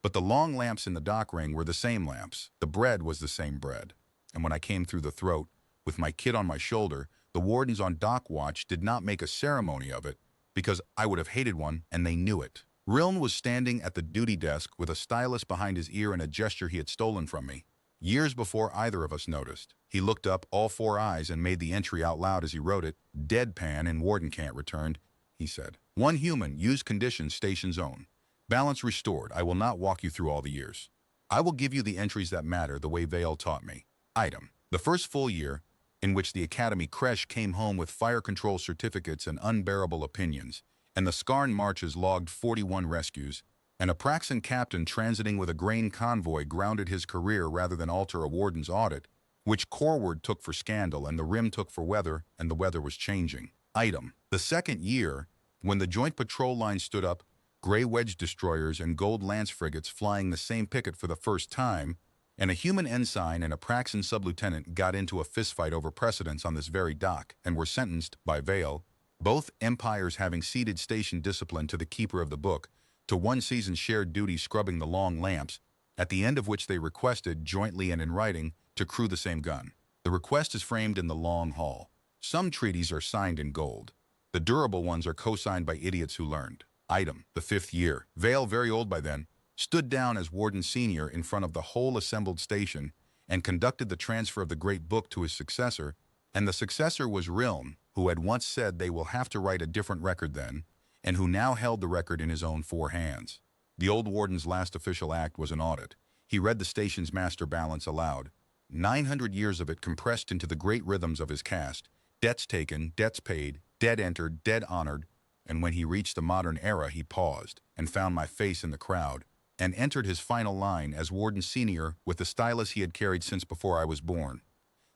But the long lamps in the dock ring were the same lamps. The bread was the same bread. And when I came through the throat, with my kid on my shoulder, the wardens on dock watch did not make a ceremony of it, because I would have hated one, and they knew it. Riln was standing at the duty desk with a stylus behind his ear and a gesture he had stolen from me. Years before either of us noticed, he looked up, all 4 eyes, and made the entry out loud as he wrote it. "Deadpan and warden can't returned," he said. "1 human, used conditions, station zone. Balance restored. I will not walk you through all the years. I will give you the entries that matter the way Vale taught me. Item. The first full year, in which the Academy creche came home with fire control certificates and unbearable opinions, and the Scarn marches logged 41 rescues, and a Praxon captain transiting with a grain convoy grounded his career rather than alter a warden's audit, which Corward took for scandal and the Rim took for weather, and the weather was changing. Item. The second year, when the joint patrol line stood up, gray wedge destroyers and gold lance frigates flying the same picket for the first time, and a human ensign and a Praxon sub-lieutenant got into a fistfight over precedence on this very dock and were sentenced by Vale, both empires having ceded station discipline to the keeper of the book, to 1 season shared duty scrubbing the long lamps, at the end of which they requested, jointly and in writing, to crew the same gun. The request is framed in the long hall. Some treaties are signed in gold. The durable ones are co-signed by idiots who learned. Item. The 5th year. Vale, very old by then, stood down as Warden Senior in front of the whole assembled station and conducted the transfer of the great book to his successor, and the successor was Riln, who had once said they will have to write a different record then, and who now held the record in his own 4 hands. The old warden's last official act was an audit. He read the station's master balance aloud. 900 years of it compressed into the great rhythms of his caste. Debts taken, debts paid, dead entered, dead honored, and when he reached the modern era he paused and found my face in the crowd and entered his final line as Warden Senior with the stylus he had carried since before I was born.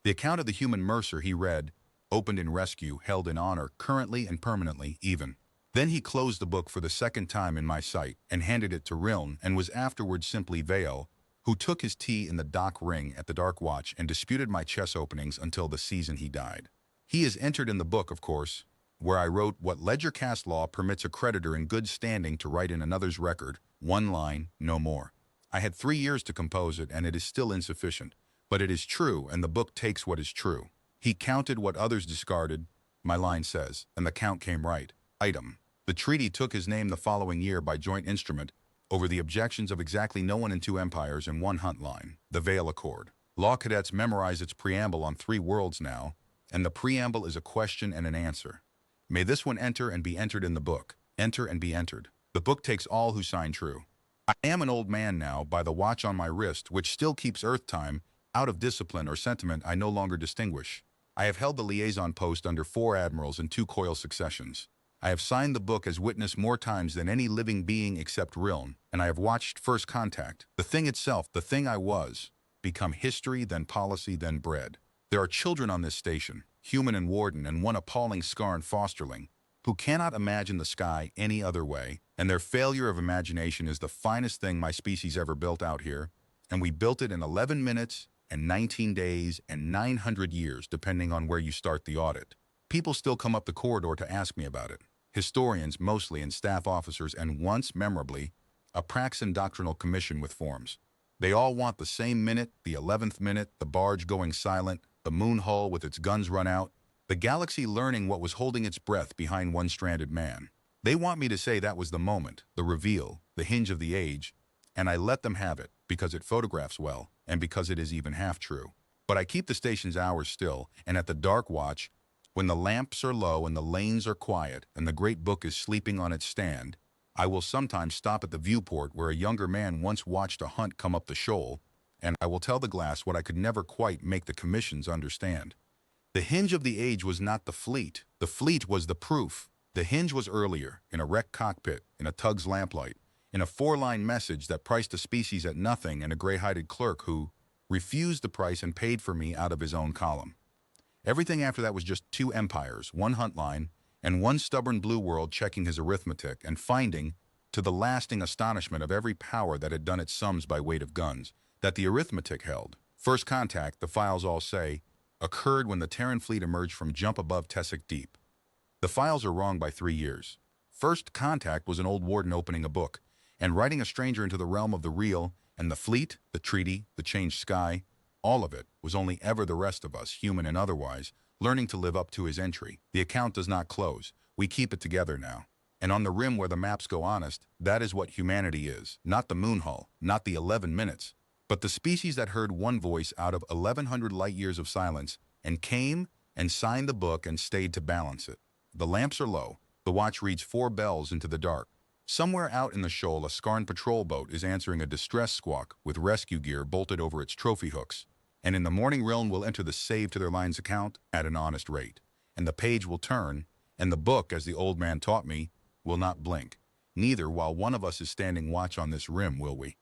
The account of the human mercer he read, opened in rescue, held in honor, currently and permanently, even. Then he closed the book for the second time in my sight and handed it to Riln and was afterwards simply Vale, who took his tea in the dock ring at the Dark Watch and disputed my chess openings until the season he died. He is entered in the book, of course, where I wrote what ledger cast law permits a creditor in good standing to write in another's record, 1 line, no more. I had 3 years to compose it, and it is still insufficient, but it is true, and the book takes what is true. He counted what others discarded, my line says, and the count came right. Item. The treaty took his name the following year by joint instrument over the objections of exactly no one in 2 empires and 1 hunt line, the Vale Accord. Law cadets memorize its preamble on 3 worlds now, and the preamble is a question and an answer. May this one enter and be entered in the book. Enter and be entered. The book takes all who sign true. I am an old man now by the watch on my wrist, which still keeps Earth time, out of discipline or sentiment I no longer distinguish. I have held the liaison post under 4 admirals in 2 coil successions. I have signed the book as witness more times than any living being except Riln, and I have watched First Contact, the thing itself, the thing I was, become history, then policy, then bread. There are children on this station, Human and Warden, and one appalling Scarn fosterling, who cannot imagine the sky any other way, and their failure of imagination is the finest thing my species ever built out here, and we built it in 11 minutes and 19 days and 900 years, depending on where you start the audit. People still come up the corridor to ask me about it. Historians, mostly, and staff officers, and once, memorably, a Praxin Doctrinal Commission with forms. They all want the same minute, the 11th minute, the barge going silent, the moon hull with its guns run out, the galaxy learning what was holding its breath behind one stranded man. They want me to say that was the moment, the reveal, the hinge of the age, and I let them have it, because it photographs well, and because it is even half true. But I keep the station's hours still, and at the dark watch, when the lamps are low and the lanes are quiet and the great book is sleeping on its stand, I will sometimes stop at the viewport where a younger man once watched a hunt come up the shoal, and I will tell the glass what I could never quite make the commissions understand. The hinge of the age was not the fleet was the proof. The hinge was earlier, in a wrecked cockpit, in a tug's lamplight, in a 4-line message that priced a species at nothing, and a gray-hided clerk who refused the price and paid for me out of his own column. Everything after that was just 2 empires, 1 hunt line, and 1 stubborn blue world checking his arithmetic and finding, to the lasting astonishment of every power that had done its sums by weight of guns, that the arithmetic held. First Contact, the files all say, occurred when the Terran fleet emerged from jump above Tessic Deep. The files are wrong by 3 years. First Contact was an old warden opening a book and writing a stranger into the realm of the real, and the fleet, the treaty, the changed sky, all of it was only ever the rest of us, human and otherwise, learning to live up to his entry. The account does not close. We keep it together now. And on the rim where the maps go honest, that is what humanity is. Not the moon hull, not the 11 minutes, but the species that heard one voice out of 1,100 light years of silence and came and signed the book and stayed to balance it. The lamps are low. The watch reads 4 bells into the dark. Somewhere out in the shoal, a Scarn patrol boat is answering a distress squawk with rescue gear bolted over its trophy hooks. And in the morning, Riln will enter the save to their line's account at an honest rate. And the page will turn, and the book, as the old man taught me, will not blink. Neither while one of us is standing watch on this rim, will we?